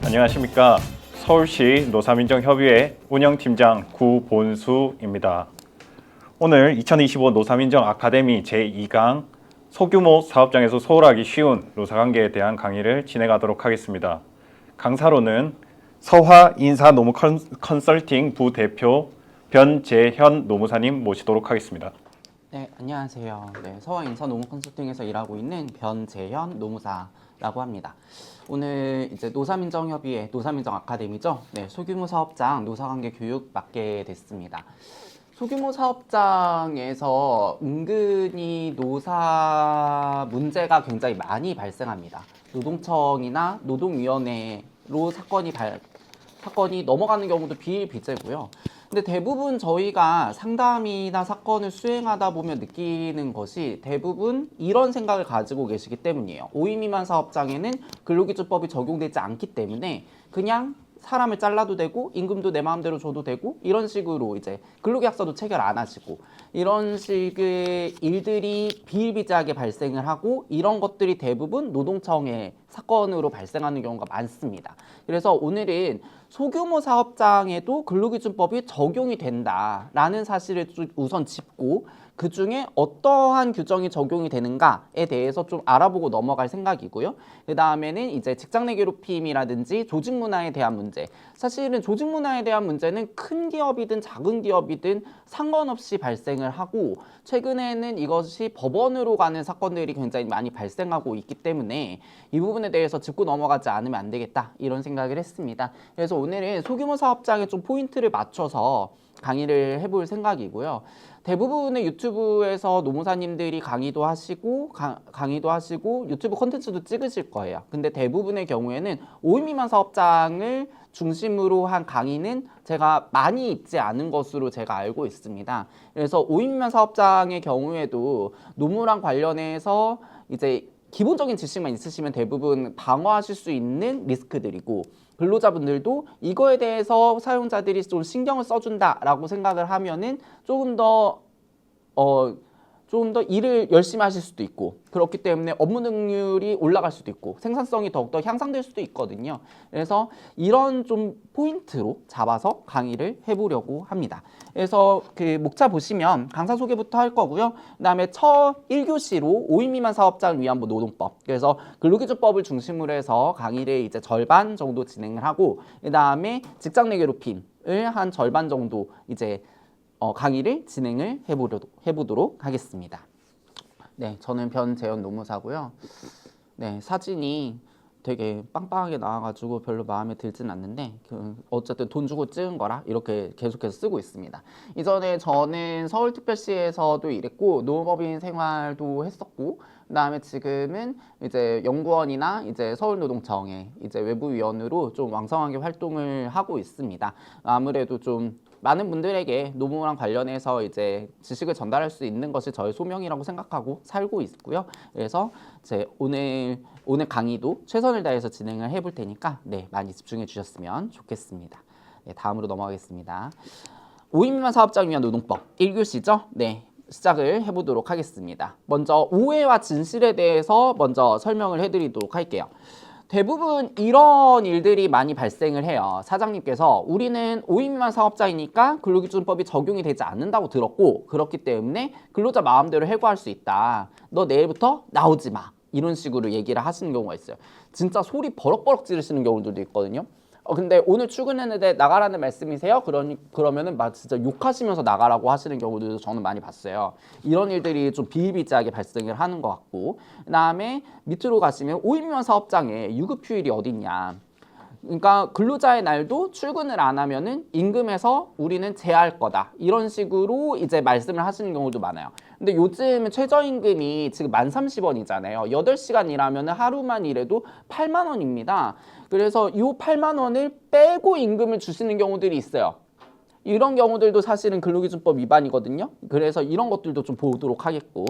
안녕하십니까. 서울시 노사민정협의회 운영팀장 구본수입니다. 오늘 2025 노사민정 아카데미 제2강 소규모 사업장에서 소홀하기 쉬운 노사관계에 대한 강의를 진행하도록 하겠습니다. 강사로는 서화 인사노무 컨설팅 부대표 변재현 노무사님 모시도록 하겠습니다. 네, 안녕하세요. 서화 인사노무 컨설팅에서 일하고 있는 변재현 노무사라고 합니다. 오늘 이제 노사민정협의회 노사민정 아카데미죠. 소규모 사업장 노사관계 교육 맡게 됐습니다. 소규모 사업장에서 은근히 노사 문제가 굉장히 많이 발생합니다. 노동청이나 노동위원회로 사건이 넘어가는 경우도 비일비재고요. 근데 대부분 저희가 상담이나 사건을 수행하다 보면 느끼는 것이 대부분 이런 생각을 가지고 계시기 때문이에요. 5인 미만 사업장에는 근로기준법이 적용되지 않기 때문에 그냥 사람을 잘라도 되고 임금도 내 마음대로 줘도 되고 이런 식으로 이제 근로계약서도 체결 안 하시고 이런 식의 일들이 비일비재하게 발생을 하고 이런 것들이 대부분 노동청의 사건으로 발생하는 경우가 많습니다. 그래서 오늘은 소규모 사업장에도 근로기준법이 적용이 된다라는 사실을 우선 짚고 그 중에 어떠한 규정이 적용이 되는가에 대해서 좀 알아보고 넘어갈 생각이고요. 그 다음에는 이제 직장 내 괴롭힘이라든지 조직 문화에 대한 문제. 사실은 조직 문화에 대한 문제는 큰 기업이든 작은 기업이든 상관없이 발생을 하고 최근에는 이것이 법원으로 가는 사건들이 굉장히 많이 발생하고 있기 때문에 이 부분에 대해서 짚고 넘어가지 않으면 안 되겠다 이런 생각을 했습니다. 그래서 오늘은 소규모 사업장에 좀 포인트를 맞춰서 강의를 해볼 생각이고요. 대부분의 유튜브에서 노무사님들이 강의도 하시고 유튜브 콘텐츠도 찍으실 거예요. 근데 대부분의 경우에는 5인 미만 사업장을 중심으로 한 강의는 제가 많이 있지 않은 것으로 제가 알고 있습니다. 그래서 5인 미만 사업장의 경우에도 노무랑 관련해서 이제 기본적인 지식만 있으시면 대부분 방어하실 수 있는 리스크들이고 근로자분들도 이거에 대해서 사용자들이 좀 신경을 써준다라고 생각을 하면은 조금 더 일을 열심히 하실 수도 있고 그렇기 때문에 업무 능률이 올라갈 수도 있고 생산성이 더욱더 향상될 수도 있거든요. 그래서 이런 좀 포인트로 잡아서 강의를 해보려고 합니다. 그래서 그 목차 보시면 강사 소개부터 할 거고요. 그 다음에 첫 1교시로 5인 미만 사업장을 위한 노동법, 그래서 근로기준법을 중심으로 해서 강의를 이제 절반 정도 진행을 하고 그 다음에 직장 내 괴롭힘을 한 절반 정도 이제 강의를 진행을 해보도록 하겠습니다. 저는 변재현 노무사고요. 사진이 되게 빵빵하게 나와가지고 별로 마음에 들진 않는데 어쨌든 돈 주고 찍은 거라 이렇게 계속해서 쓰고 있습니다. 이전에 저는 서울특별시에서도 일했고 노무법인 생활도 했었고 그다음에 지금은 이제 연구원이나 이제 서울노동청에 이제 외부위원으로 좀 왕성하게 활동을 하고 있습니다. 아무래도 좀 많은 분들에게 노무랑 관련해서 이제 지식을 전달할 수 있는 것이 저의 소명이라고 생각하고 살고 있고요. 그래서 제 오늘 강의도 최선을 다해서 진행을 해볼 테니까 많이 집중해 주셨으면 좋겠습니다. 다음으로 넘어가겠습니다. 5인 미만 사업장 위한 노동법 1교시죠? 시작을 해보도록 하겠습니다. 먼저 오해와 진실에 대해서 먼저 설명을 해드리도록 할게요. 대부분 이런 일들이 많이 발생을 해요. 사장님께서 우리는 5인 미만 사업자이니까 근로기준법이 적용이 되지 않는다고 들었고 그렇기 때문에 근로자 마음대로 해고할 수 있다. 너 내일부터 나오지 마. 이런 식으로 얘기를 하시는 경우가 있어요. 진짜 소리 버럭버럭 지르시는 경우들도 있거든요. 근데 오늘 출근했는데 나가라는 말씀이세요? 그러면은 막 진짜 욕하시면서 나가라고 하시는 경우들도 저는 많이 봤어요. 이런 일들이 좀 비일비재하게 발생을 하는 것 같고 그 다음에 밑으로 가시면 5인 미만 사업장에 유급휴일이 어딨냐. 그러니까 근로자의 날도 출근을 안 하면은 임금에서 우리는 제할 거다. 이런 식으로 이제 말씀을 하시는 경우도 많아요. 근데 요즘 최저임금이 지금 1030원이잖아요. 8시간 일하면 하루만 일해도 8만 원입니다. 그래서 이 8만 원을 빼고 임금을 주시는 경우들이 있어요. 이런 경우들도 사실은 근로기준법 위반이거든요. 그래서 이런 것들도 좀 보도록 하겠고,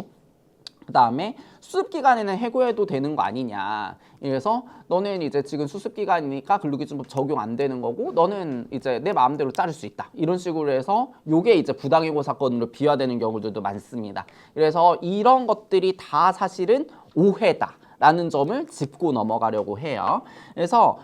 그 다음에 수습기간에는 해고해도 되는 거 아니냐. 그래서 너는 이제 지금 수습기간이니까 근로기준법 적용 안 되는 거고 너는 이제 내 마음대로 자를 수 있다. 이런 식으로 해서 요게 이제 부당해고 사건으로 비화되는 경우들도 많습니다. 그래서 이런 것들이 다 사실은 오해다라는 점을 짚고 넘어가려고 해요. 그래서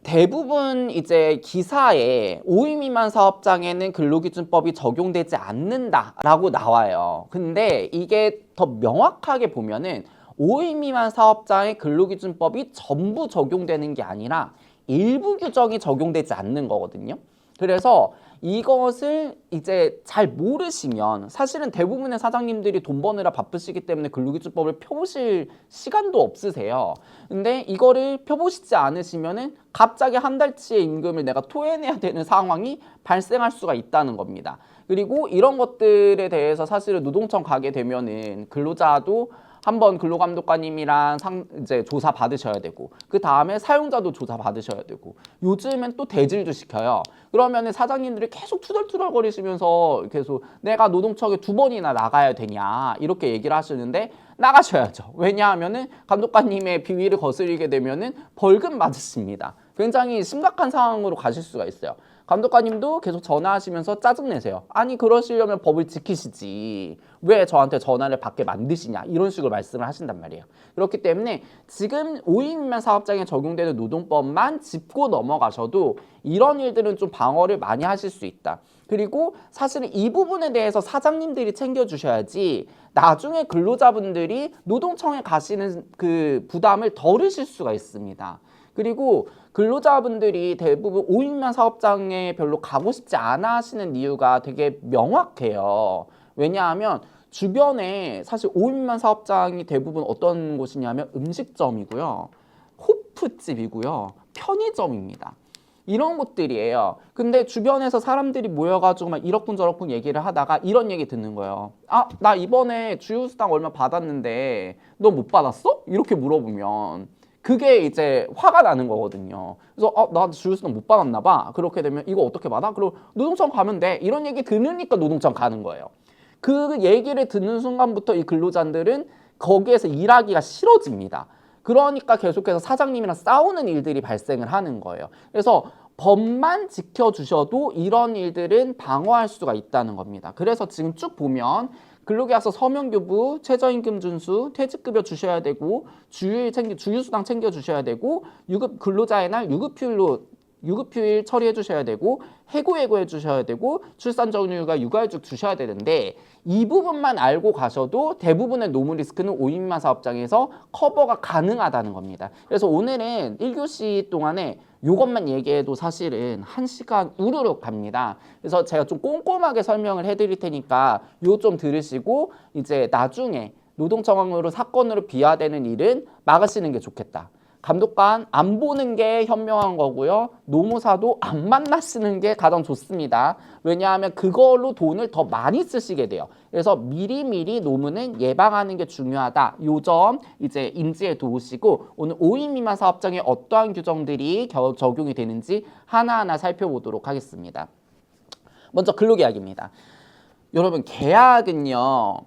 대부분 이제 기사에 5인 미만 사업장에는 근로기준법이 적용되지 않는다라고 나와요. 근데 이게 더 명확하게 보면은 5인 미만 사업장의 근로기준법이 전부 적용되는 게 아니라 일부 규정이 적용되지 않는 거거든요. 그래서 이것을 이제 잘 모르시면 사실은 대부분의 사장님들이 돈 버느라 바쁘시기 때문에 근로기준법을 펴보실 시간도 없으세요. 근데 이거를 펴보시지 않으시면은 갑자기 한 달치의 임금을 내가 토해내야 되는 상황이 발생할 수가 있다는 겁니다. 그리고 이런 것들에 대해서 사실은 노동청 가게 되면은 근로자도 한번 근로감독관님이랑 이제 조사 받으셔야 되고 그 다음에 사용자도 조사 받으셔야 되고 요즘엔 또 대질도 시켜요. 그러면은 사장님들이 계속 투덜투덜 거리시면서 계속 내가 노동청에 2번이나 나가야 되냐 이렇게 얘기를 하시는데 나가셔야죠. 왜냐하면은 감독관님의 비위를 거스르게 되면은 벌금 맞으십니다. 굉장히 심각한 상황으로 가실 수가 있어요. 감독관님도 계속 전화하시면서 짜증내세요. 아니 그러시려면 법을 지키시지 왜 저한테 전화를 받게 만드시냐 이런 식으로 말씀을 하신단 말이에요. 그렇기 때문에 지금 5인 미만 사업장에 적용되는 노동법만 짚고 넘어가셔도 이런 일들은 좀 방어를 많이 하실 수 있다. 그리고 사실은 이 부분에 대해서 사장님들이 챙겨주셔야지 나중에 근로자분들이 노동청에 가시는 그 부담을 덜으실 수가 있습니다. 그리고 근로자분들이 대부분 5인 미만 사업장에 별로 가고 싶지 않아 하시는 이유가 되게 명확해요. 왜냐하면 주변에 사실 5인 미만 사업장이 대부분 어떤 곳이냐면 음식점이고요. 호프집이고요. 편의점입니다. 이런 곳들이에요. 근데 주변에서 사람들이 모여가지고 막 이러쿵저러쿵 얘기를 하다가 이런 얘기 듣는 거예요. 아, 나 이번에 주휴수당 얼마 받았는데 너 못 받았어? 이렇게 물어보면 그게 이제 화가 나는 거거든요. 그래서 나 주휴수당 못 받았나 봐. 그렇게 되면 이거 어떻게 받아? 그리고 노동청 가면 돼. 이런 얘기 들으니까 노동청 가는 거예요. 그 얘기를 듣는 순간부터 이 근로자들은 거기에서 일하기가 싫어집니다. 그러니까 계속해서 사장님이랑 싸우는 일들이 발생을 하는 거예요. 그래서 법만 지켜주셔도 이런 일들은 방어할 수가 있다는 겁니다. 그래서 지금 쭉 보면 근로계약서 서명교부, 최저임금 준수, 퇴직급여 주셔야 되고 주휴수당 챙겨주셔야 되고 유급 근로자의 날 유급휴일 처리해 주셔야 되고 해고해 주셔야 되고 출산정휴일과 육아휴직 주셔야 되는데 이 부분만 알고 가셔도 대부분의 노무 리스크는 5인 미만 사업장에서 커버가 가능하다는 겁니다. 그래서 오늘은 1교시 동안에 이것만 얘기해도 사실은 1시간 우르륵 갑니다. 그래서 제가 좀 꼼꼼하게 설명을 해드릴 테니까 요 좀 들으시고 이제 나중에 노동청으로 사건으로 비화되는 일은 막으시는 게 좋겠다. 감독관 안 보는 게 현명한 거고요. 노무사도 안 만나시는 게 가장 좋습니다. 왜냐하면 그걸로 돈을 더 많이 쓰시게 돼요. 그래서 미리미리 노무는 예방하는 게 중요하다. 요 점 이제 인지해 두시고 오늘 5인 미만 사업장에 어떠한 규정들이 적용이 되는지 하나하나 살펴보도록 하겠습니다. 먼저 근로계약입니다. 여러분 계약은요.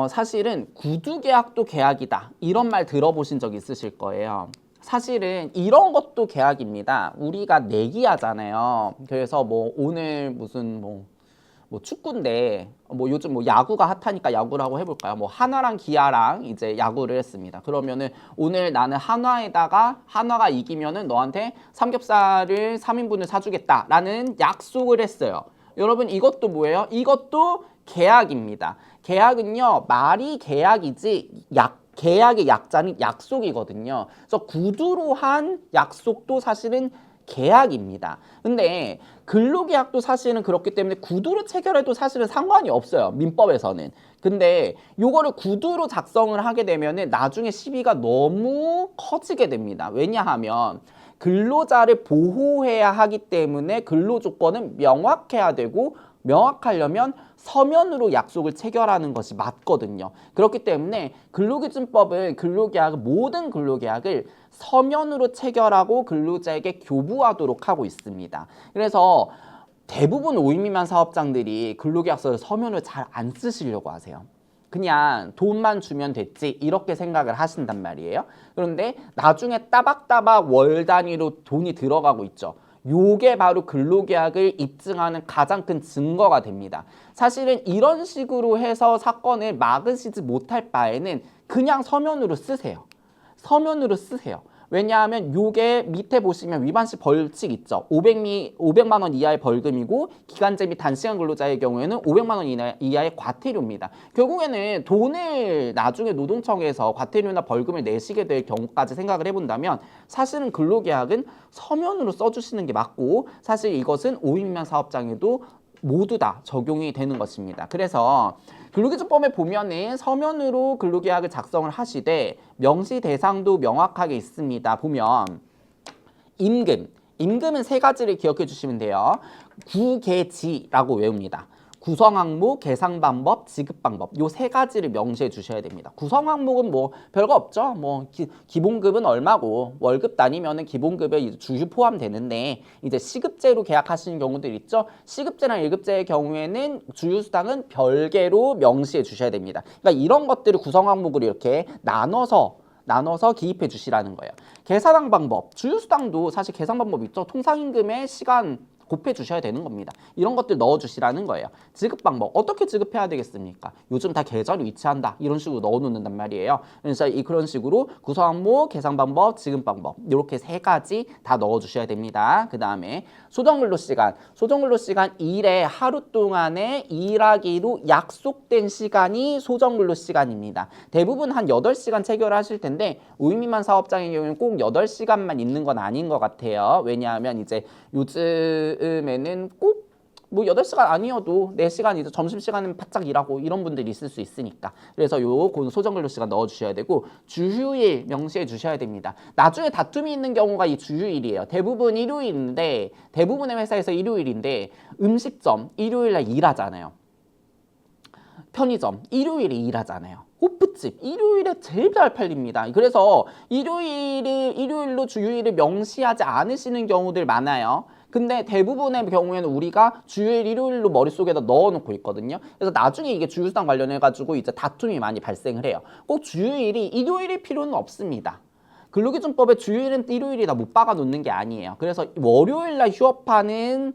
사실은 구두계약도 계약이다. 이런 말 들어보신 적 있으실 거예요. 사실은 이런 것도 계약입니다. 우리가 내기하잖아요. 그래서 뭐 오늘 무슨 뭐 축구인데 요즘 야구가 핫하니까 야구라고 해볼까요? 한화랑 기아랑 이제 야구를 했습니다. 그러면은 오늘 나는 한화가 이기면은 너한테 삼겹살을 3인분을 사주겠다라는 약속을 했어요. 여러분 이것도 뭐예요? 이것도 계약입니다. 계약은요 말이 계약이지 계약의 약자는 약속이거든요. 그래서 구두로 한 약속도 사실은 계약입니다. 근데 근로계약도 사실은 그렇기 때문에 구두로 체결해도 사실은 상관이 없어요. 민법에서는. 근데 요거를 구두로 작성을 하게 되면은 나중에 시비가 너무 커지게 됩니다. 왜냐하면 근로자를 보호해야 하기 때문에 근로조건은 명확해야 되고 명확하려면 서면으로 약속을 체결하는 것이 맞거든요. 그렇기 때문에 근로기준법은 모든 근로계약을 서면으로 체결하고 근로자에게 교부하도록 하고 있습니다. 그래서 대부분 5인 미만 사업장들이 근로계약서를 서면을 잘 안 쓰시려고 하세요. 그냥 돈만 주면 됐지 이렇게 생각을 하신단 말이에요. 그런데 나중에 따박따박 월 단위로 돈이 들어가고 있죠. 요게 바로 근로계약을 입증하는 가장 큰 증거가 됩니다. 사실은 이런 식으로 해서 사건을 막으시지 못할 바에는 그냥 서면으로 쓰세요. 서면으로 쓰세요. 왜냐하면 요게 밑에 보시면 위반 시 벌칙 있죠. 500만 원 이하의 벌금이고 기간제 및 단시간 근로자의 경우에는 500만 원 이하의 과태료입니다. 결국에는 돈을 나중에 노동청에서 과태료나 벌금을 내시게 될 경우까지 생각을 해본다면 사실은 근로계약은 서면으로 써주시는 게 맞고 사실 이것은 5인 미만 사업장에도 모두 다 적용이 되는 것입니다. 그래서 근로기준법에 보면은 서면으로 근로계약을 작성을 하시되 명시 대상도 명확하게 있습니다. 보면 임금은 세 가지를 기억해 주시면 돼요. 구계지라고 외웁니다. 구성 항목, 계산 방법, 지급 방법 요 세 가지를 명시해 주셔야 됩니다. 구성 항목은 뭐 별거 없죠. 뭐 기본급은 얼마고 월급 단위면은 기본급에 주유 포함되는데 이제 시급제로 계약하시는 경우들 있죠. 시급제랑 1급제의 경우에는 주유수당은 별개로 명시해 주셔야 됩니다. 그러니까 이런 것들을 구성 항목으로 이렇게 나눠서 기입해 주시라는 거예요. 계산 방법, 주유수당도 사실 계산 방법 있죠. 통상임금의 시간 곱해 주셔야 되는 겁니다. 이런 것들 넣어 주시라는 거예요. 지급 방법 어떻게 지급해야 되겠습니까? 요즘 다 계좌로 위치한다 이런 식으로 넣어 놓는단 말이에요. 그래서 그런 식으로 구성 항목, 계산 방법, 지급 방법 이렇게 세 가지 다 넣어 주셔야 됩니다. 그 다음에 소정근로시간 일의 하루 동안에 일하기로 약속된 시간이 소정근로시간입니다. 대부분 한 8시간 체결하실 텐데 5인 미만 사업장의 경우는 꼭 8시간만 있는 건 아닌 것 같아요. 왜냐하면 이제 요즘에는 꼭 뭐 8시간 아니어도 4시간 이제 점심시간은 바짝 일하고 이런 분들이 있을 수 있으니까 그래서 요 소정근로시간 넣어주셔야 되고 주휴일 명시해 주셔야 됩니다. 나중에 다툼이 있는 경우가 이 주휴일이에요. 대부분 일요일인데 대부분의 회사에서 일요일인데 음식점 일요일날 일하잖아요. 편의점 일요일에 일하잖아요. 호프집 일요일에 제일 잘 팔립니다. 그래서 일요일로 주휴일을 명시하지 않으시는 경우들 많아요. 근데 대부분의 경우에는 우리가 주휴일, 일요일로 머릿속에다 넣어놓고 있거든요. 그래서 나중에 이게 주휴수당 관련해가지고 이제 다툼이 많이 발생을 해요. 꼭 주휴일이 일요일일 필요는 없습니다. 근로기준법에 주휴일은 일요일이다 못 박아 놓는 게 아니에요. 그래서 월요일날 휴업하는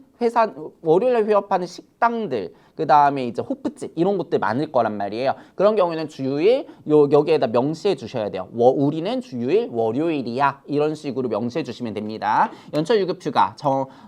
식당들, 그 다음에 이제 호프집 이런 곳들 많을 거란 말이에요. 그런 경우에는 주휴일 여기에다 명시해 주셔야 돼요. 우리는 주휴일 월요일이야 이런 식으로 명시해 주시면 됩니다. 연초유급휴가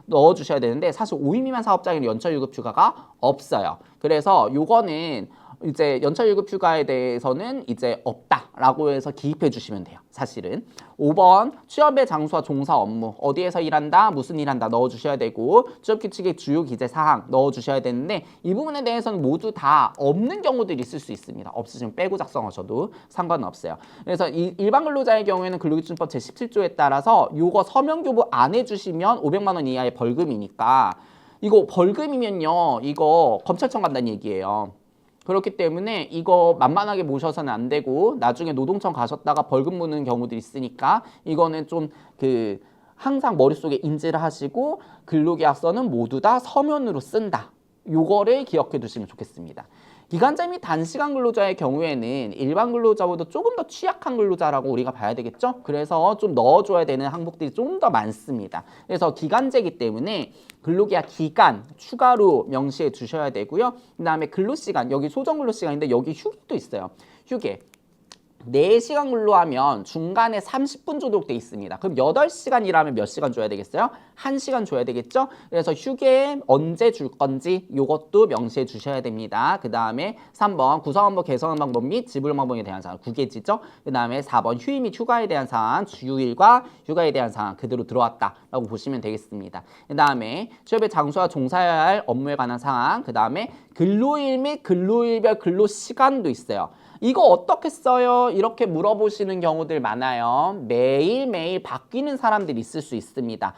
넣어 주셔야 되는데 사실 5인 미만 사업장에는 연초유급휴가가 없어요. 그래서 요거는 이제 연차유급휴가에 대해서는 이제 없다라고 해서 기입해 주시면 돼요. 사실은 5번 취업의 장소와 종사 업무 어디에서 일한다 무슨 일한다 넣어주셔야 되고 취업규칙의 주요 기재 사항 넣어주셔야 되는데 이 부분에 대해서는 모두 다 없는 경우들이 있을 수 있습니다. 없으시면 빼고 작성하셔도 상관은 없어요. 그래서 일반 근로자의 경우에는 근로기준법 제17조에 따라서 요거 서면 교부 안 해주시면 500만 원 이하의 벌금이니까 이거 벌금이면요 이거 검찰청 간다는 얘기예요. 그렇기 때문에 이거 만만하게 모셔서는 안 되고 나중에 노동청 가셨다가 벌금 무는 경우도 있으니까 이거는 좀 항상 머릿속에 인지를 하시고 근로계약서는 모두 다 서면으로 쓴다. 요거를 기억해 두시면 좋겠습니다. 기간제 및 단시간 근로자의 경우에는 일반 근로자보다 조금 더 취약한 근로자라고 우리가 봐야 되겠죠? 그래서 좀 넣어줘야 되는 항목들이 좀 더 많습니다. 그래서 기간제이기 때문에 근로계약 기간 추가로 명시해 주셔야 되고요. 그 다음에 근로시간, 여기 소정근로시간인데 여기 휴게도 있어요. 휴게. 4시간 근로하면 중간에 30분 조독돼 있습니다. 그럼 8시간 일하면 몇 시간 줘야 되겠어요? 1시간 줘야 되겠죠? 그래서 휴게 언제 줄 건지 이것도 명시해 주셔야 됩니다. 그 다음에 3번 구성원법 개선 방법 및 지불 방법에 대한 사항 9개지죠? 그 다음에 4번 휴일 및 휴가에 대한 사항 주휴일과 휴가에 대한 사항 그대로 들어왔다라고 보시면 되겠습니다. 그 다음에 취업의 장소와 종사해야 할 업무에 관한 사항 그 다음에 근로일 및 근로일별 근로시간도 있어요. 이거 어떻게 써요? 이렇게 물어보시는 경우들 많아요. 매일매일 바뀌는 사람들이 있을 수 있습니다.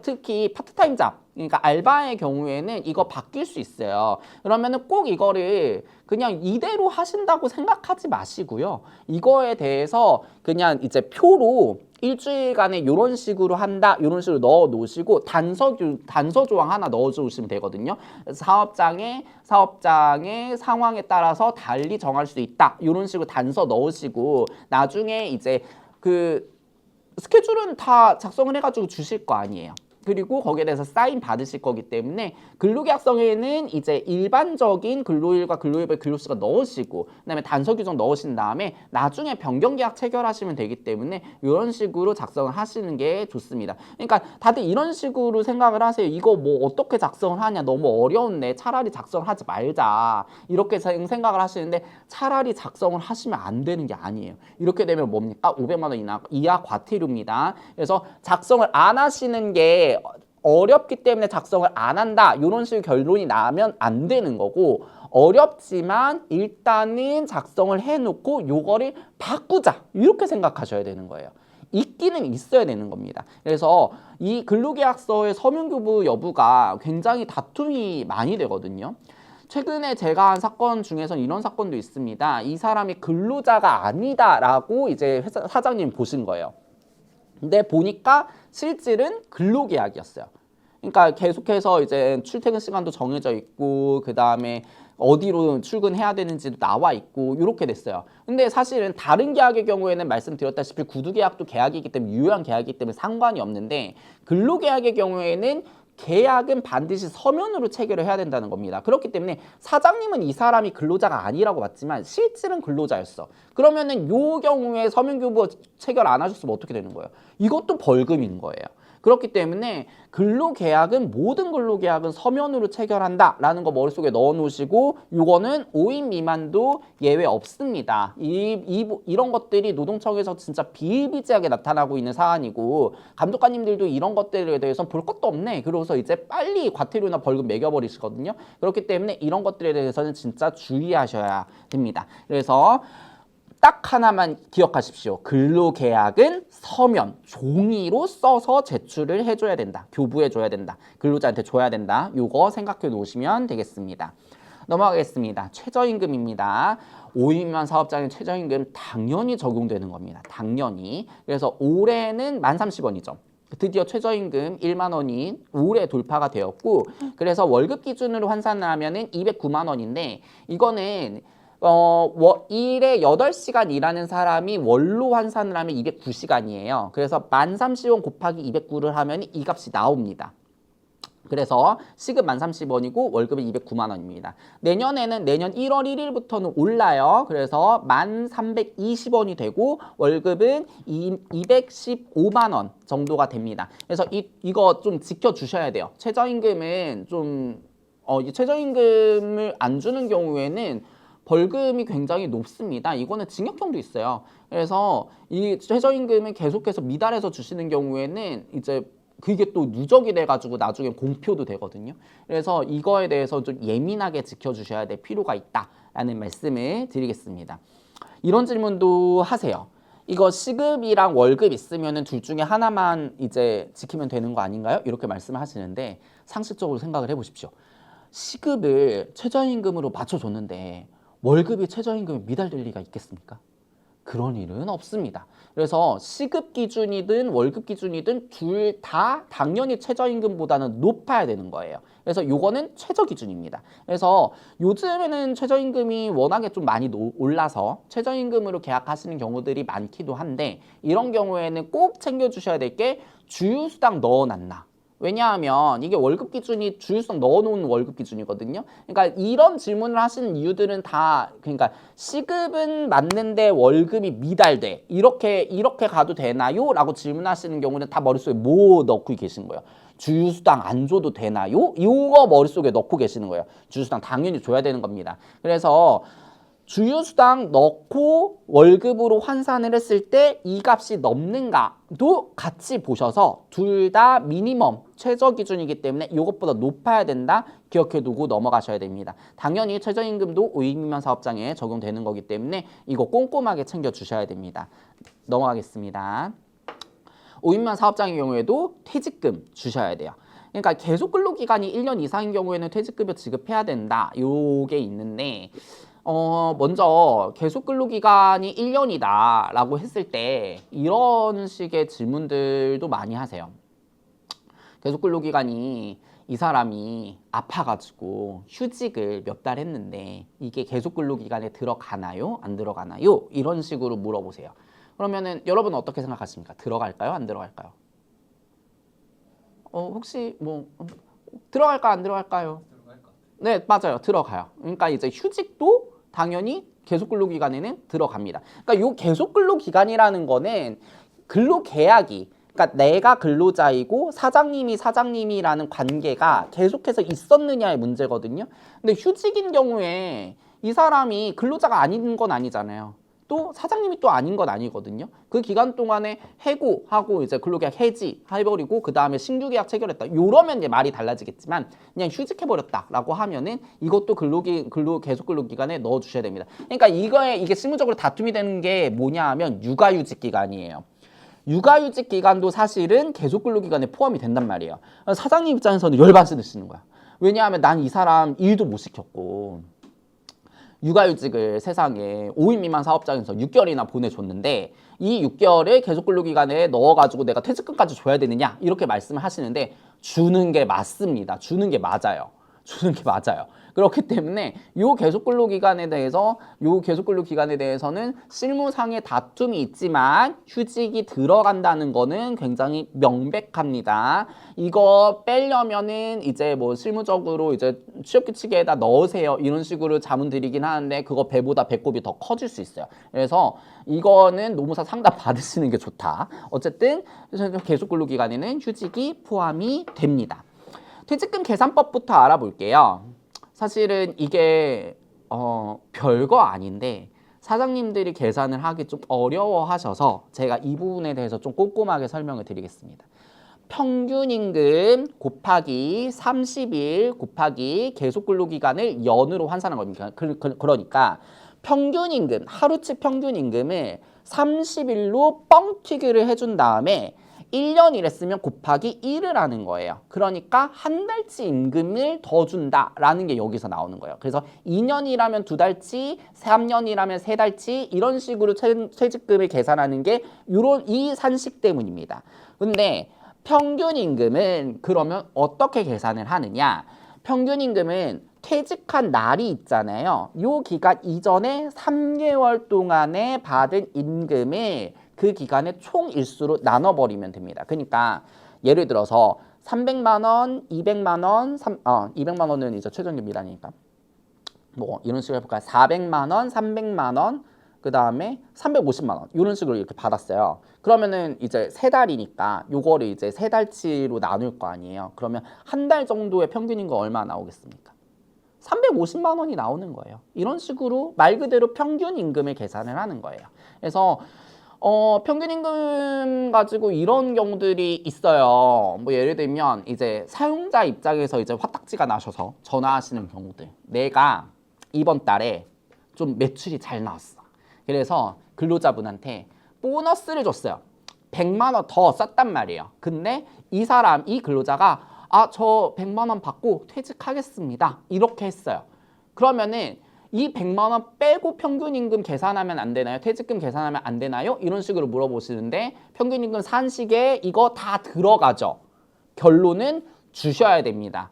특히 파트타임 잡 그러니까 알바의 경우에는 이거 바뀔 수 있어요. 그러면은 꼭 이거를 그냥 이대로 하신다고 생각하지 마시고요. 이거에 대해서 그냥 이제 표로 일주일간에 이런 식으로 한다, 이런 식으로 넣어 놓으시고 단서 조항 하나 넣어 주시면 되거든요. 사업장의 상황에 따라서 달리 정할 수 있다, 이런 식으로 단서 넣으시고 나중에 이제 그 스케줄은 다 작성을 해가지고 주실 거 아니에요. 그리고 거기에 대해서 사인 받으실 거기 때문에 근로계약서에는 이제 일반적인 근로일과 근로일의 근로시간 넣으시고 그다음에 단서 규정 넣으신 다음에 나중에 변경계약 체결하시면 되기 때문에 이런 식으로 작성을 하시는 게 좋습니다. 그러니까 다들 이런 식으로 생각을 하세요. 이거 뭐 어떻게 작성을 하냐, 너무 어려운데 차라리 작성을 하지 말자, 이렇게 생각을 하시는데 차라리 작성을 하시면 안 되는 게 아니에요. 이렇게 되면 뭡니까? 500만 원 이하 과태료입니다. 그래서 작성을 안 하시는 게 어렵기 때문에 작성을 안 한다, 이런 식의 결론이 나면 안 되는 거고, 어렵지만 일단은 작성을 해놓고 요거를 바꾸자, 이렇게 생각하셔야 되는 거예요. 있기는 있어야 되는 겁니다. 그래서 이 근로계약서의 서명교부 여부가 굉장히 다툼이 많이 되거든요. 최근에 제가 한 사건 중에서 이런 사건도 있습니다. 이 사람이 근로자가 아니다라고 이제 회사 사장님 보신 거예요. 근데 보니까 실질은 근로계약이었어요. 그러니까 계속해서 이제 출퇴근 시간도 정해져 있고 그 다음에 어디로 출근해야 되는지도 나와 있고 이렇게 됐어요. 근데 사실은 다른 계약의 경우에는 말씀드렸다시피 구두계약도 계약이기 때문에 유효한 계약이기 때문에 상관이 없는데, 근로계약의 경우에는 계약은 반드시 서면으로 체결을 해야 된다는 겁니다. 그렇기 때문에 사장님은 이 사람이 근로자가 아니라고 봤지만 실질은 근로자였어. 그러면은 요 경우에 서면교부 체결 안 하셨으면 어떻게 되는 거예요? 이것도 벌금인 거예요. 그렇기 때문에 근로계약은, 모든 근로계약은 서면으로 체결한다라는 거 머릿속에 넣어 놓으시고, 요거는 5인 미만도 예외 없습니다. 이런 것들이 노동청에서 진짜 비일비재하게 나타나고 있는 사안이고, 감독관님들도 이런 것들에 대해서 볼 것도 없네, 그러고서 이제 빨리 과태료나 벌금 매겨버리시거든요. 그렇기 때문에 이런 것들에 대해서는 진짜 주의하셔야 됩니다. 그래서 딱 하나만 기억하십시오. 근로계약은 서면, 종이로 써서 제출을 해줘야 된다. 교부해줘야 된다. 근로자한테 줘야 된다. 요거 생각해 놓으시면 되겠습니다. 넘어가겠습니다. 최저임금입니다. 5인 미만 사업장의 최저임금 당연히 적용되는 겁니다. 당연히. 그래서 올해는 1030원이죠. 드디어 최저임금 1만 원이 올해 돌파가 되었고, 그래서 월급 기준으로 환산을 하면은 209만 원인데, 이거는 일에 8시간 일하는 사람이 월로 환산을 하면 209시간이에요. 그래서 1030원 곱하기 209를 하면 이 값이 나옵니다. 그래서 시급 1030원이고 월급은 209만 원입니다. 내년에는 내년 1월 1일부터는 올라요. 그래서 1320원이 되고 월급은 215만 원 정도가 됩니다. 그래서 이거 좀 지켜주셔야 돼요. 최저임금은 좀 최저임금을 안 주는 경우에는 벌금이 굉장히 높습니다. 이거는 징역형도 있어요. 그래서 이 최저임금을 계속해서 미달해서 주시는 경우에는 이제 그게 또 누적이 돼가지고 나중에 공표도 되거든요. 그래서 이거에 대해서 좀 예민하게 지켜주셔야 될 필요가 있다라는 말씀을 드리겠습니다. 이런 질문도 하세요. 이거 시급이랑 월급 있으면은 둘 중에 하나만 이제 지키면 되는 거 아닌가요? 이렇게 말씀을 하시는데, 상식적으로 생각을 해보십시오. 시급을 최저임금으로 맞춰줬는데 월급이 최저임금에 미달될 리가 있겠습니까? 그런 일은 없습니다. 그래서 시급 기준이든 월급 기준이든 둘 다 당연히 최저임금보다는 높아야 되는 거예요. 그래서 요거는 최저 기준입니다. 그래서 요즘에는 최저임금이 워낙에 좀 많이 올라서 최저임금으로 계약하시는 경우들이 많기도 한데, 이런 경우에는 꼭 챙겨주셔야 될 게 주휴수당 넣어놨나. 왜냐하면 이게 월급 기준이 주휴수당 넣어놓은 월급 기준이거든요. 그러니까 이런 질문을 하시는 이유들은 다, 그러니까 시급은 맞는데 월급이 미달돼, 이렇게 가도 되나요? 라고 질문하시는 경우는 다 머릿속에 뭐 넣고 계신 거예요? 주휴수당 안 줘도 되나요? 이거 머릿속에 넣고 계시는 거예요. 주휴수당 당연히 줘야 되는 겁니다. 그래서 주휴수당 넣고 월급으로 환산을 했을 때 이 값이 넘는가도 같이 보셔서, 둘 다 미니멈 최저 기준이기 때문에 이것보다 높아야 된다 기억해 두고 넘어가셔야 됩니다. 당연히 최저임금도 5인 미만 사업장에 적용되는 거기 때문에 이거 꼼꼼하게 챙겨 주셔야 됩니다. 넘어가겠습니다. 5인 미만 사업장의 경우에도 퇴직금 주셔야 돼요. 그러니까 계속 근로 기간이 1년 이상인 경우에는 퇴직급여 지급해야 된다. 요게 있는데 먼저 계속 근로 기간이 1년이다라고 했을 때 이런 식의 질문들도 많이 하세요. 계속 근로 기간이 이 사람이 아파가지고 휴직을 몇 달 했는데 이게 계속 근로 기간에 들어가나요? 안 들어가나요? 이런 식으로 물어보세요. 그러면은 여러분은 어떻게 생각하십니까? 들어갈까요? 안 들어갈까요? 혹시 뭐 들어갈까 안 들어갈까요? 네, 맞아요. 들어가요. 그러니까 이제 휴직도 당연히 계속 근로 기간에는 들어갑니다. 그러니까 요 계속 근로 기간이라는 거는 근로 계약이 그러니까 내가 근로자이고 사장님이라는 관계가 계속해서 있었느냐의 문제거든요. 근데 휴직인 경우에 이 사람이 근로자가 아닌 건 아니잖아요. 또 사장님이 또 아닌 건 아니거든요. 그 기간 동안에 해고하고 이제 근로계약 해지해버리고 그 다음에 신규 계약 체결했다. 요러면 이제 말이 달라지겠지만 그냥 휴직해버렸다라고 하면은 이것도 계속 근로기간에 넣어주셔야 됩니다. 그러니까 이게 실무적으로 다툼이 되는 게 뭐냐 하면 육아휴직 기간이에요. 육아휴직 기간도 사실은 계속 근로기간에 포함이 된단 말이에요. 사장님 입장에서는 열받으시는 거야. 왜냐하면 난 이 사람 일도 못 시켰고 육아휴직을 세상에 5인 미만 사업장에서 6개월이나 보내줬는데 이 6개월을 계속 근로기간에 넣어가지고 내가 퇴직금까지 줘야 되느냐 이렇게 말씀을 하시는데 주는 게 맞습니다. 주는 게 맞아요. 주는 게 맞아요. 그렇기 때문에 요 계속 근로 기간에 대해서는 실무상의 다툼이 있지만 휴직이 들어간다는 거는 굉장히 명백합니다. 이거 빼려면은 이제 뭐 실무적으로 이제 취업 규칙에다 넣으세요. 이런 식으로 자문 드리긴 하는데 그거 배보다 배꼽이 더 커질 수 있어요. 그래서 이거는 노무사 상담 받으시는 게 좋다. 어쨌든 계속 근로 기간에는 휴직이 포함이 됩니다. 퇴직금 계산법부터 알아볼게요. 사실은 이게 별거 아닌데 사장님들이 계산을 하기 좀 어려워하셔서 제가 이 부분에 대해서 좀 꼼꼼하게 설명을 드리겠습니다. 평균임금 곱하기 30일 곱하기 계속근로기간을 연으로 환산한 겁니다. 그러니까 평균임금, 하루치 평균임금을 30일로 뻥튀기를 해준 다음에 1년 일했으면 곱하기 1을 하는 거예요. 그러니까 한 달치 임금을 더 준다라는 게 여기서 나오는 거예요. 그래서 2년이라면 2달치, 3년이라면 3달치 이런 식으로 퇴직금을 계산하는 게 이 산식 때문입니다. 근데 평균 임금은 그러면 어떻게 계산을 하느냐? 평균 임금은 퇴직한 날이 있잖아요. 요 기간 이전에 3개월 동안에 받은 임금을 그 기간의 총 일수로 나눠버리면 됩니다. 그러니까 예를 들어서 300만 원, 200만 원, 200만 원은 이제 최저임금 미만이니까 뭐 이런 식으로 해볼까요? 400만 원, 300만 원, 그 다음에 350만 원 이런 식으로 이렇게 받았어요. 그러면은 이제 3달이니까 요거를 이제 3달치로 나눌 거 아니에요. 그러면 한 달 정도의 평균임금 얼마 나오겠습니까? 350만 원이 나오는 거예요. 이런 식으로 말 그대로 평균 임금을 계산을 하는 거예요. 그래서 평균 임금 가지고 이런 경우들이 있어요. 뭐 예를 들면 이제 사용자 입장에서 이제 화딱지가 나셔서 전화하시는 경우들. 내가 이번 달에 좀 매출이 잘 나왔어. 그래서 근로자분한테 보너스를 줬어요. 100만 원 더 썼단 말이에요. 근데 이 근로자가 저 100만 원 받고 퇴직하겠습니다. 이렇게 했어요. 그러면은 이 100만 원 빼고 평균임금 계산하면 안 되나요? 퇴직금 계산하면 안 되나요? 이런 식으로 물어보시는데 평균임금 산식에 이거 다 들어가죠. 결론은 주셔야 됩니다.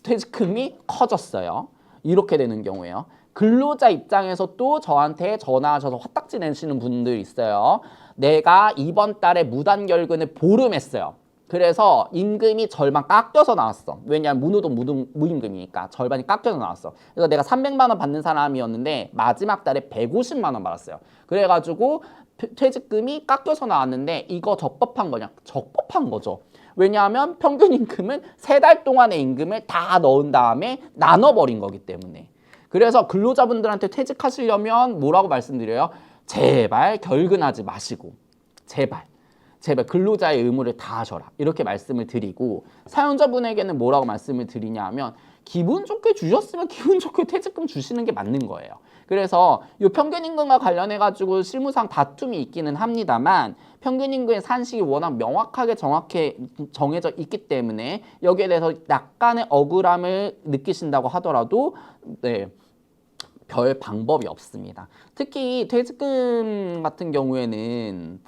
퇴직금이 커졌어요. 이렇게 되는 경우에요. 근로자 입장에서 또 저한테 전화하셔서 화딱지 내시는 분들 있어요. 내가 이번 달에 무단결근을 보름했어요. 그래서 임금이 절반 깎여서 나왔어. 왜냐하면 무노동 무임금이니까 절반이 깎여서 나왔어. 그래서 내가 300만 원 받는 사람이었는데 마지막 달에 150만 원 받았어요. 그래가지고 퇴직금이 깎여서 나왔는데 이거 적법한 거냐? 적법한 거죠. 왜냐하면 평균 임금은 3달 동안의 임금을 다 넣은 다음에 나눠버린 거기 때문에. 그래서 근로자분들한테 퇴직하시려면 뭐라고 말씀드려요? 제발 결근하지 마시고 제발 근로자의 의무를 다하셔라 이렇게 말씀을 드리고 사연자분에게는 뭐라고 말씀을 드리냐 하면 기분 좋게 주셨으면 기분 좋게 퇴직금 주시는 게 맞는 거예요. 그래서 이 평균임금과 관련해가지고 실무상 다툼이 있기는 합니다만 평균임금의 산식이 워낙 명확하게 정확히 정해져 있기 때문에 여기에 대해서 약간의 억울함을 느끼신다고 하더라도 네, 별 방법이 없습니다. 특히 퇴직금 같은 경우에는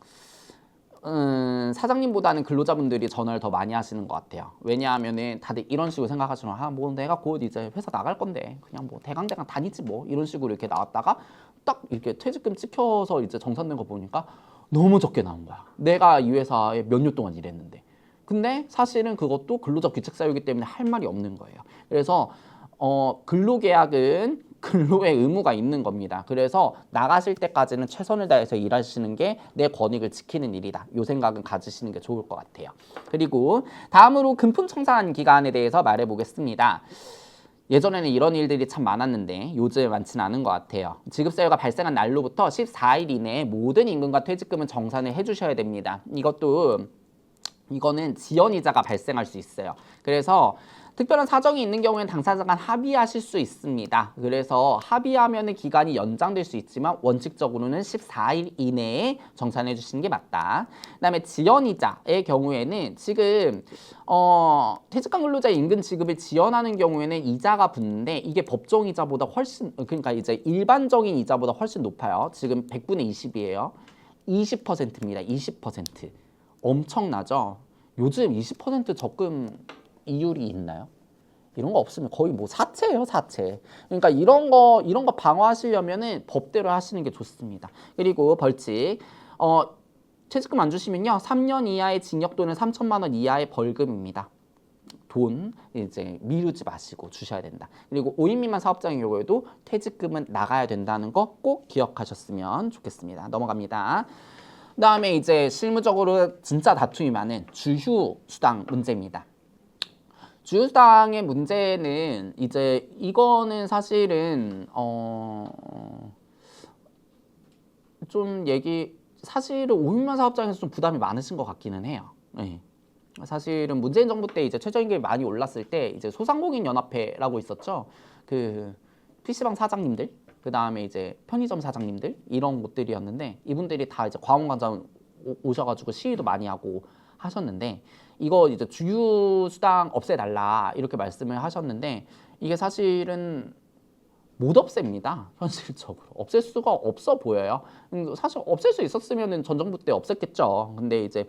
사장님보다는 근로자분들이 전화를 더 많이 하시는 것 같아요. 왜냐하면은 다들 이런 식으로 생각하시면 뭐 내가 곧 이제 회사 나갈 건데 그냥 뭐 대강대강 다니지 뭐 이런 식으로 이렇게 나왔다가 딱 이렇게 퇴직금 찍혀서 이제 정산된 거 보니까 너무 적게 나온 거야. 내가 이 회사에 몇 년 동안 일했는데. 근데 사실은 그것도 근로자 규칙 사유이기 때문에 할 말이 없는 거예요. 그래서 근로계약은 근로의 의무가 있는 겁니다. 그래서 나가실 때까지는 최선을 다해서 일하시는 게 내 권익을 지키는 일이다. 이 생각은 가지시는 게 좋을 것 같아요. 그리고 다음으로 금품청산 기간에 대해서 말해보겠습니다. 예전에는 이런 일들이 참 많았는데 요즘 많지는 않은 것 같아요. 지급사유가 발생한 날로부터 14일 이내에 모든 임금과 퇴직금은 정산을 해주셔야 됩니다. 이거는 지연이자가 발생할 수 있어요. 그래서 특별한 사정이 있는 경우에는 당사자간 합의하실 수 있습니다. 그래서 합의하면 기간이 연장될 수 있지만 원칙적으로는 14일 이내에 정산해 주시는 게 맞다. 그다음에 지연이자의 경우에는 지금 퇴직한 근로자의 임금 지급을 지연하는 경우에는 이자가 붙는데 이게 법정 이자보다 훨씬 그러니까 이제 일반적인 이자보다 훨씬 높아요. 지금 100분의 20이에요. 20%입니다. 20%. 엄청나죠? 요즘 20% 적금 이율이 있나요? 이런 거 없으면 거의 뭐 사채예요, 사채. 그러니까 이런 거 방어하시려면은 법대로 하시는 게 좋습니다. 그리고 벌칙. 퇴직금 안 주시면요. 3년 이하의 징역 또는 3천만 원 이하의 벌금입니다. 돈 이제 미루지 마시고 주셔야 된다. 그리고 5인 미만 사업장의 경우에도 퇴직금은 나가야 된다는 거 꼭 기억하셨으면 좋겠습니다. 넘어갑니다. 그다음에 이제 실무적으로 진짜 다툼이 많은 주휴 수당 문제입니다. 주휴수당의 문제는 이제 이거는 사실은 사실은 5인만 사업장에서 좀 부담이 많으신 것 같기는 해요. 네. 사실은 문재인 정부 때 이제 최저임금이 많이 올랐을 때 이제 소상공인 연합회라고 있었죠. 그 PC방 사장님들, 그 다음에 이제 편의점 사장님들 이런 곳들이었는데 이분들이 다 이제 과원광장 오셔가지고 시위도 많이 하고 하셨는데 이거 이제 주휴수당 없애달라 이렇게 말씀을 하셨는데 이게 사실은 못 없앱니다. 현실적으로 없앨 수가 없어 보여요. 사실 없앨 수 있었으면은 전 정부 때 없앴겠죠. 근데 이제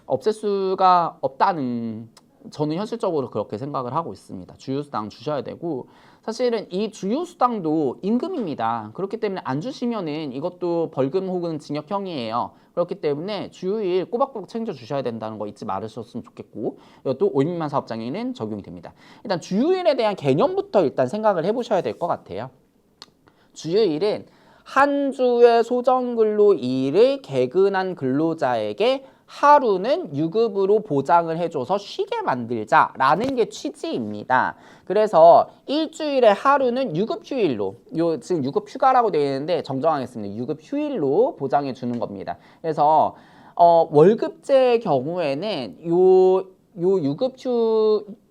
없앨 수가 없다는 저는 현실적으로 그렇게 생각을 하고 있습니다. 주휴수당 주셔야 되고 사실은 이 주휴수당도 임금입니다. 그렇기 때문에 안 주시면은 이것도 벌금 혹은 징역형이에요. 그렇기 때문에 주휴일 꼬박꼬박 챙겨 주셔야 된다는 거 잊지 말으셨으면 좋겠고 이것도 5인 미만 사업장에는 적용이 됩니다. 일단 주휴일에 대한 개념부터 일단 생각을 해보셔야 될 것 같아요. 주휴일은 한 주의 소정근로일을 개근한 근로자에게 하루는 유급으로 보장을 해줘서 쉬게 만들자라는 게 취지입니다. 그래서 일주일에 하루는 유급휴일로, 지금 유급휴가라고 되어 있는데 정정하겠습니다. 유급휴일로 보장해 주는 겁니다. 그래서 월급제의 경우에는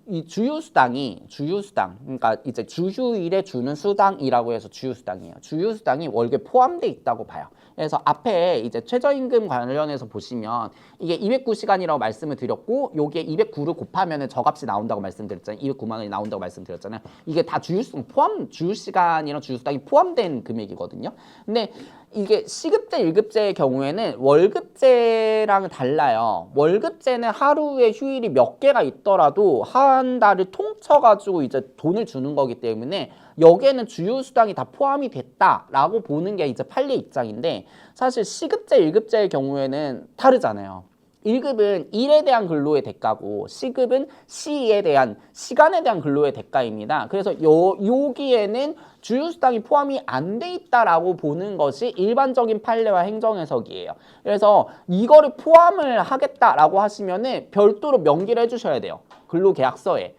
이 주휴수당, 그러니까 이제 주휴일에 주는 수당이라고 해서 주휴수당이에요. 주휴수당이 월급에 포함되어 있다고 봐요. 그래서 앞에 이제 최저임금 관련해서 보시면 이게 209시간이라고 말씀을 드렸고 여기에 209를 곱하면 저값이 나온다고 말씀드렸잖아요. 209만 원이 나온다고 말씀드렸잖아요. 이게 다 주휴시간이랑 주휴수당이 포함된 금액이거든요. 근데 이게 시급제, 일급제의 경우에는 월급제랑 달라요. 월급제는 하루에 휴일이 몇 개가 있더라도 한 달을 통쳐가지고 이제 돈을 주는 거기 때문에 여기에는 주휴수당이 다 포함이 됐다라고 보는 게 이제 판례 입장인데 사실 시급제, 일급제의 경우에는 다르잖아요. 1급은 일에 대한 근로의 대가고 시급은 시에 대한 시간에 대한 근로의 대가입니다. 그래서 여기에는 주휴수당이 포함이 안 돼 있다라고 보는 것이 일반적인 판례와 행정해석이에요. 그래서 이거를 포함을 하겠다라고 하시면은 별도로 명기를 해주셔야 돼요. 근로계약서에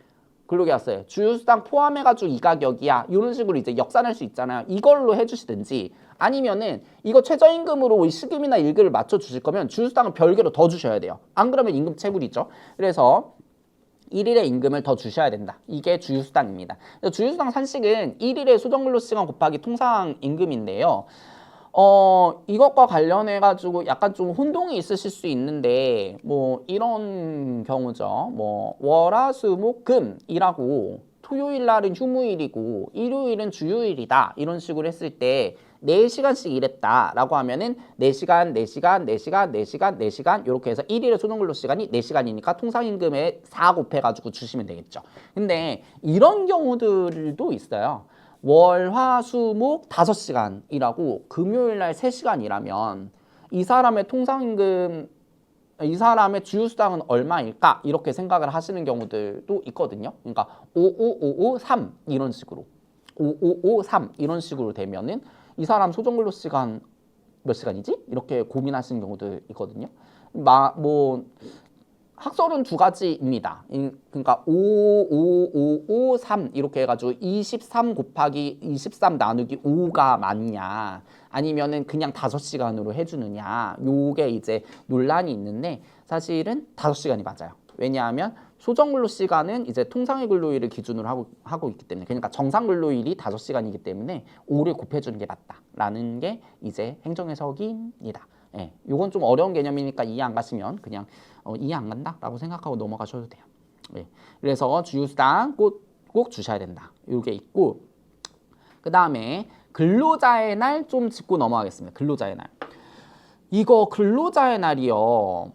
주휴수당 포함해가지고 이 가격이야 이런 식으로 이제 역산할 수 있잖아요. 이걸로 해주시든지 아니면은 이거 최저임금으로 시급이나 일급을 맞춰 주실 거면 주휴수당을 별개로 더 주셔야 돼요. 안 그러면 임금 체불이죠. 그래서 1일의 임금을 더 주셔야 된다. 이게 주휴수당입니다. 주휴수당 산식은 1일의 소정근로시간 곱하기 통상 임금인데요. 이것과 관련해가지고 약간 좀 혼동이 있으실 수 있는데, 뭐, 이런 경우죠. 뭐, 월화수목금이라고 토요일 날은 휴무일이고, 일요일은 주휴일이다. 이런 식으로 했을 때, 4시간씩 일했다라고 하면은 4시간, 4시간, 4시간, 4시간, 4시간 이렇게 해서 1일의 소정근로시간이 4시간이니까 통상임금에 4 곱해가지고 주시면 되겠죠. 근데 이런 경우들도 있어요. 월, 화, 수, 목 5시간이라고 금요일 날 3시간 일하면 이 사람의 통상임금, 이 사람의 주휴수당은 얼마일까? 이렇게 생각을 하시는 경우들도 있거든요. 그러니까 55553 이런 식으로 5553 이런 식으로 되면은 이 사람 소정근로시간 몇 시간이지? 이렇게 고민하시는 경우들 있거든요. 뭐 학설은 2가지입니다. 그러니까 55553 이렇게 해가지고 23 곱하기 23 나누기 5가 맞냐 아니면은 그냥 5시간으로 해주느냐 요게 이제 논란이 있는데 사실은 5시간이 맞아요. 왜냐하면 소정근로시간은 이제 통상의 근로일을 기준으로 하고 있기 때문에 그러니까 정상 근로일이 5시간이기 때문에 5를 곱해주는 게 맞다라는 게 이제 행정해석입니다. 예, 요건 좀 어려운 개념이니까 이해 안 가시면 그냥 이해 안 간다라고 생각하고 넘어가셔도 돼요. 예, 그래서 주휴수당 꼭 주셔야 된다. 요게 있고 그 다음에 근로자의 날 좀 짚고 넘어가겠습니다. 근로자의 날. 이거 근로자의 날이요.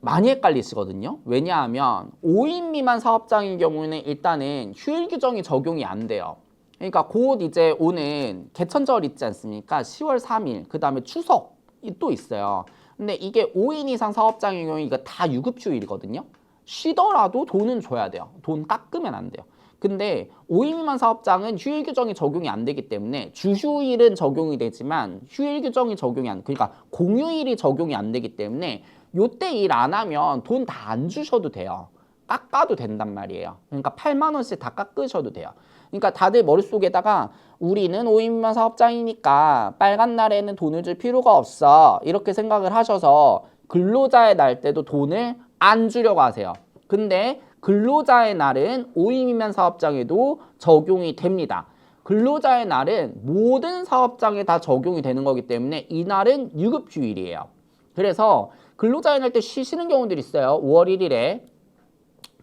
많이 헷갈리시거든요. 왜냐하면 5인 미만 사업장인 경우는 일단은 휴일 규정이 적용이 안 돼요. 그러니까 곧 이제 오는 개천절 있지 않습니까? 10월 3일, 그 다음에 추석이 또 있어요. 근데 이게 5인 이상 사업장인 경우 이거 다 유급휴일이거든요. 쉬더라도 돈은 줘야 돼요. 돈 깎으면 안 돼요. 근데 5인 미만 사업장은 휴일 규정이 적용이 안 되기 때문에 주휴일은 적용이 되지만 휴일 규정이 적용이 안, 그러니까 공휴일이 적용이 안 되기 때문에 요때 일 안 하면 돈 다 안 주셔도 돼요. 깎아도 된단 말이에요. 그러니까 8만 원씩 다 깎으셔도 돼요. 그러니까 다들 머릿속에다가 우리는 5인 미만 사업장이니까 빨간 날에는 돈을 줄 필요가 없어. 이렇게 생각을 하셔서 근로자의 날 때도 돈을 안 주려고 하세요. 근데 근로자의 날은 5인 미만 사업장에도 적용이 됩니다. 근로자의 날은 모든 사업장에 다 적용이 되는 거기 때문에 이 날은 유급휴일이에요. 그래서 근로자의 날 때 쉬시는 경우들이 있어요. 5월 1일에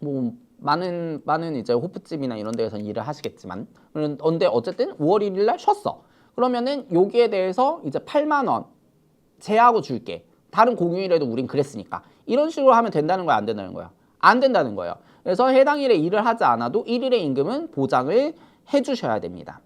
뭐 많은 이제 호프집이나 이런 데에서 일을 하시겠지만 근데 어쨌든 5월 1일 날 쉬었어. 그러면은 여기에 대해서 이제 8만 원 제하고 줄게. 다른 공휴일에도 우린 그랬으니까. 이런 식으로 하면 된다는 거야, 안 된다는 거야? 안 된다는 거예요. 그래서 해당 일에 일을 하지 않아도 1일의 임금은 보장을 해주셔야 됩니다.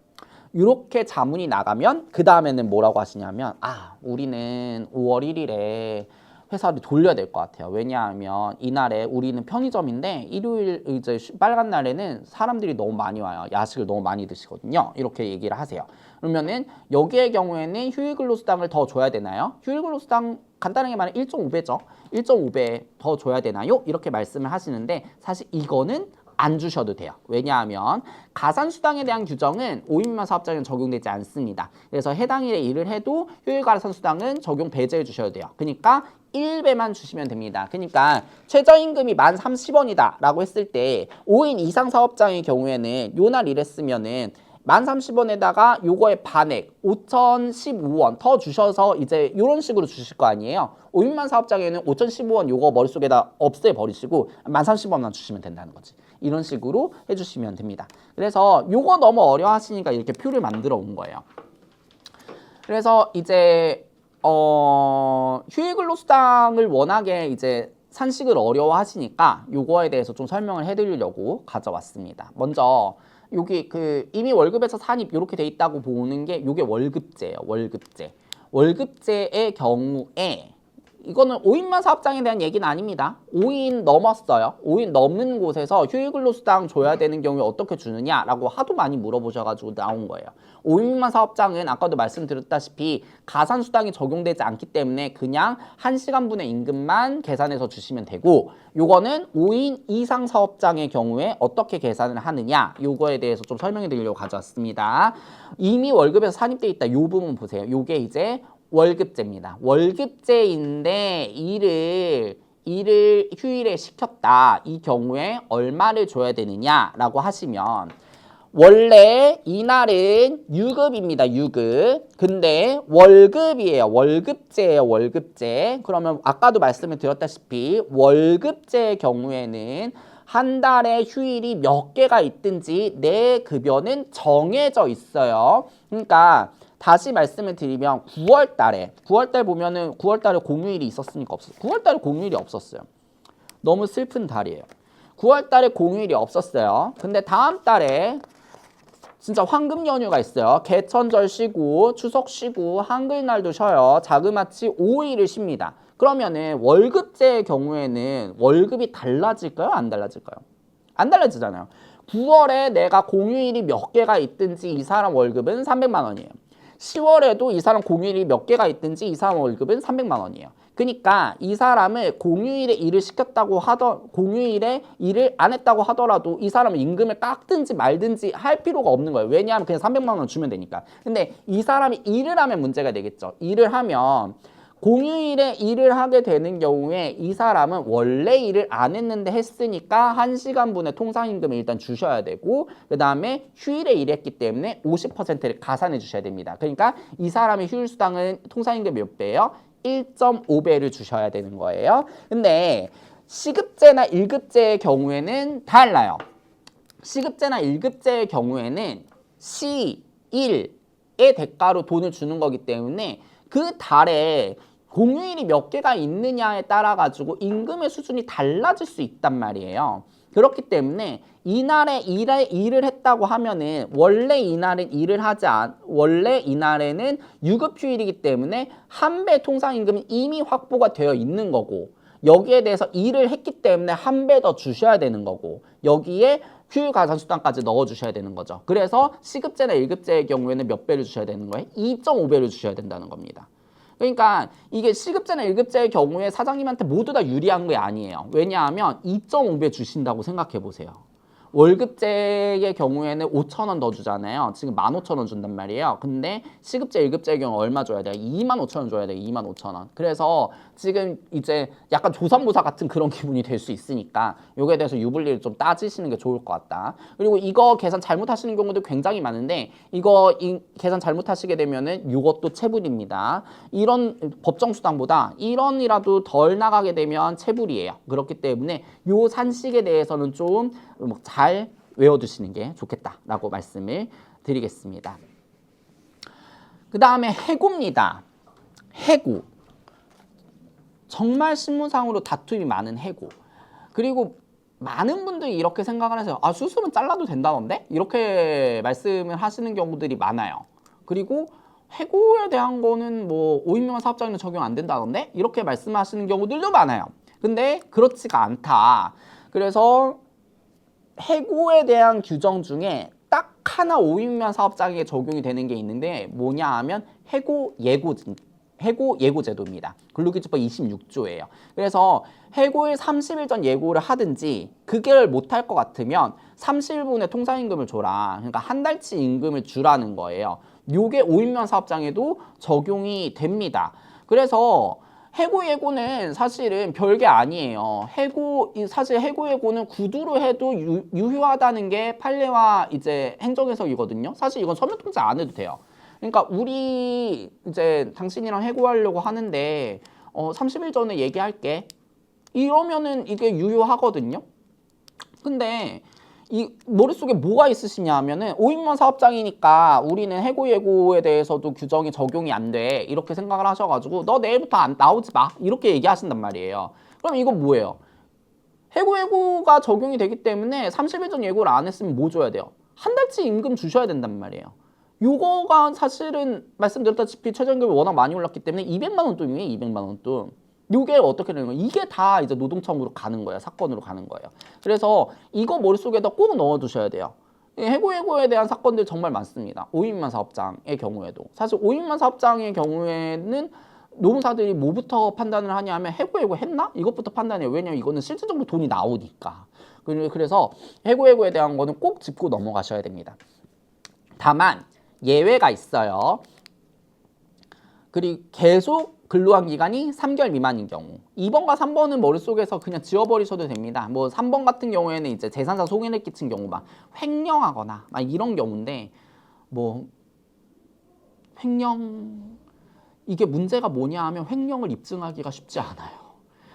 이렇게 자문이 나가면 그 다음에는 뭐라고 하시냐면 우리는 5월 1일에 회사를 돌려야 될 것 같아요. 왜냐하면 이날에 우리는 편의점인데 일요일 이제 빨간 날에는 사람들이 너무 많이 와요. 야식을 너무 많이 드시거든요. 이렇게 얘기를 하세요. 그러면은 여기의 경우에는 휴일 근로수당을 더 줘야 되나요? 휴일 근로수당 간단하게 말하면 1.5배죠. 1.5배 더 줘야 되나요? 이렇게 말씀을 하시는데 사실 이거는 안 주셔도 돼요. 왜냐하면 가산수당에 대한 규정은 5인 미만 사업장에는 적용되지 않습니다. 그래서 해당 일에 일을 해도 휴일 가산수당은 적용 배제해 주셔야 돼요. 그러니까 1배만 주시면 됩니다. 그러니까 최저임금이 1030원이다 라고 했을 때 5인 이상 사업장의 경우에는 요 날 일했으면은 1030원에다가 요거의 반액 5015원 더 주셔서 이제 이런 식으로 주실 거 아니에요. 5인만 사업장에는 5015원 요거 머릿속에다 없애버리시고 1030원만 주시면 된다는 거지. 이런 식으로 해주시면 됩니다. 그래서 요거 너무 어려워 하시니까 이렇게 표를 만들어 온 거예요. 그래서 이제 휴일 근로수당을 워낙에 이제 산식을 어려워 하시니까 요거에 대해서 좀 설명을 해드리려고 가져왔습니다. 먼저 여기 그 이미 월급에서 산입 이렇게 돼 있다고 보는 게 요게 월급제예요. 월급제의 경우에 이거는 5인만 사업장에 대한 얘기는 아닙니다. 5인 넘었어요. 5인 넘는 곳에서 휴일 근로수당 줘야 되는 경우에 어떻게 주느냐라고 하도 많이 물어보셔가지고 나온 거예요. 5인만 사업장은 아까도 말씀드렸다시피 가산수당이 적용되지 않기 때문에 그냥 1시간분의 임금만 계산해서 주시면 되고 요거는 5인 이상 사업장의 경우에 어떻게 계산을 하느냐 요거에 대해서 좀 설명해 드리려고 가져왔습니다. 이미 월급에서 산입돼 있다 요 부분 보세요. 요게 이제 월급제입니다. 월급제인데 일을 일을 휴일에 시켰다. 이 경우에 얼마를 줘야 되느냐라고 하시면 원래 이날은 유급입니다. 유급. 근데 월급이에요. 월급제예요. 월급제. 그러면 아까도 말씀을 드렸다시피 월급제의 경우에는 한 달에 휴일이 몇 개가 있든지 내 급여는 정해져 있어요. 그러니까 다시 말씀을 드리면 9월 달에 보면은 9월 달에 공휴일이 있었습니까? 없었어요. 9월 달에 공휴일이 없었어요. 너무 슬픈 달이에요. 9월 달에 공휴일이 없었어요. 근데 다음 달에 진짜 황금 연휴가 있어요. 개천절 쉬고 추석 쉬고 한글날도 쉬어요. 자그마치 5일을 쉽니다. 그러면은 월급제의 경우에는 월급이 달라질까요? 안 달라질까요? 안 달라지잖아요. 9월에 내가 공휴일이 몇 개가 있든지 이 사람 월급은 300만 원이에요. 10월에도 이 사람 공휴일이 몇 개가 있든지 이 사람 월급은 300만 원이에요. 그러니까 이 사람을 공휴일에 일을 시켰다고 공휴일에 일을 안 했다고 하더라도 이 사람은 임금을 깎든지 말든지 할 필요가 없는 거예요. 왜냐하면 그냥 300만 원 주면 되니까. 근데 이 사람이 일을 하면 문제가 되겠죠. 일을 하면 공휴일에 일을 하게 되는 경우에 이 사람은 원래 일을 안 했는데 했으니까 1시간분의 통상임금을 일단 주셔야 되고 그 다음에 휴일에 일했기 때문에 50%를 가산해 주셔야 됩니다. 그러니까 이 사람의 휴일수당은 통상임금 몇 배예요? 1.5배를 주셔야 되는 거예요. 근데 시급제나 1급제의 경우에는 달라요. 시급제나 1급제의 경우에는 시일의 대가로 돈을 주는 거기 때문에 그 달에 공휴일이 몇 개가 있느냐에 따라 가지고 임금의 수준이 달라질 수 있단 말이에요. 그렇기 때문에 이날에 일을 했다고 하면은 원래 이날은 원래 이날에는 유급휴일이기 때문에 한 배 통상임금이 이미 확보가 되어 있는 거고 여기에 대해서 일을 했기 때문에 한 배 더 주셔야 되는 거고 여기에 휴일 가산수당까지 넣어주셔야 되는 거죠. 그래서 시급제나 1급제의 경우에는 몇 배를 주셔야 되는 거예요? 2.5배를 주셔야 된다는 겁니다. 그러니까 이게 시급제나 1급제의 경우에 사장님한테 모두 다 유리한 게 아니에요. 왜냐하면 2.5배 주신다고 생각해 보세요. 월급제의 경우에는 5,000원 더 주잖아요. 지금 15,000원 준단 말이에요. 근데 시급제, 1급제의 경우 얼마 줘야 돼요? 25,000원 줘야 돼요. 25,000원. 그래서 지금 이제 약간 조선모사 같은 그런 기분이 될 수 있으니까 요거에 대해서 유불리를 좀 따지시는 게 좋을 것 같다. 그리고 이거 계산 잘못하시는 경우도 굉장히 많은데 이거 계산 잘못하시게 되면은 요것도 체불입니다. 이런 법정수당보다 1원이라도 덜 나가게 되면 체불이에요. 그렇기 때문에 요 산식에 대해서는 좀 잘 외워두시는 게 좋겠다라고 말씀을 드리겠습니다. 그 다음에 해고입니다. 해고. 정말 신문상으로 다툼이 많은 해고. 그리고 많은 분들이 이렇게 생각을 하세요. 아, 수술은 잘라도 된다던데? 이렇게 말씀을 하시는 경우들이 많아요. 그리고 해고에 대한 거는 뭐 5인명한 사업장에는 적용 안 된다던데? 이렇게 말씀하시는 경우들도 많아요. 근데 그렇지가 않다. 그래서 해고에 대한 규정 중에 딱 하나 5인명 사업장에 적용이 되는 게 있는데 뭐냐 하면 해고 예고 제도입니다. 근로기준법 26조예요. 그래서 해고일 30일 전 예고를 하든지 그걸 못할 것 같으면 30일분의 통상임금을 줘라. 그러니까 한 달치 임금을 주라는 거예요. 요게 5인명 사업장에도 적용이 됩니다. 그래서 해고 예고는 사실은 별게 아니에요. 사실 해고 예고는 구두로 해도 유효하다는 게 판례와 이제 행정해석이거든요. 사실 이건 서면 통지 안 해도 돼요. 그러니까 우리 이제 당신이랑 해고하려고 하는데 30일 전에 얘기할게. 이러면은 이게 유효하거든요. 근데 이 머릿속에 뭐가 있으시냐 하면은 5인명 사업장이니까 우리는 해고 예고에 대해서도 규정이 적용이 안 돼. 이렇게 생각을 하셔가지고 너 내일부터 나오지 마. 이렇게 얘기하신단 말이에요. 그럼 이건 뭐예요? 해고 예고가 적용이 되기 때문에 30일 전 예고를 안 했으면 뭐 줘야 돼요? 한 달치 임금 주셔야 된단 말이에요. 요거가 사실은 말씀드렸다시피 최저임금이 워낙 많이 올랐기 때문에 200만 원 돈이에요. 200만 원 돈. 요게 어떻게 되는 거예요? 이게 다 이제 노동청으로 가는 거예요. 사건으로 가는 거예요. 그래서 이거 머릿속에다 꼭 넣어두셔야 돼요. 해고에 대한 사건들 정말 많습니다. 5인만 사업장의 경우에도. 사실 5인만 사업장의 경우에는 노무사들이 뭐부터 판단을 하냐면 해고 했나? 이것부터 판단해요. 왜냐면 이거는 실질적으로 돈이 나오니까. 그래서 해고에 대한 거는 꼭 짚고 넘어가셔야 됩니다. 다만 예외가 있어요. 그리고 계속 근로한 기간이 3개월 미만인 경우 2번과 3번은 머릿속에서 그냥 지워버리셔도 됩니다. 뭐 3번 같은 경우에는 이제 재산상 손해를 끼친 경우 막 횡령하거나 막 이런 경우인데 뭐 횡령 이게 문제가 뭐냐 하면 횡령을 입증하기가 쉽지 않아요.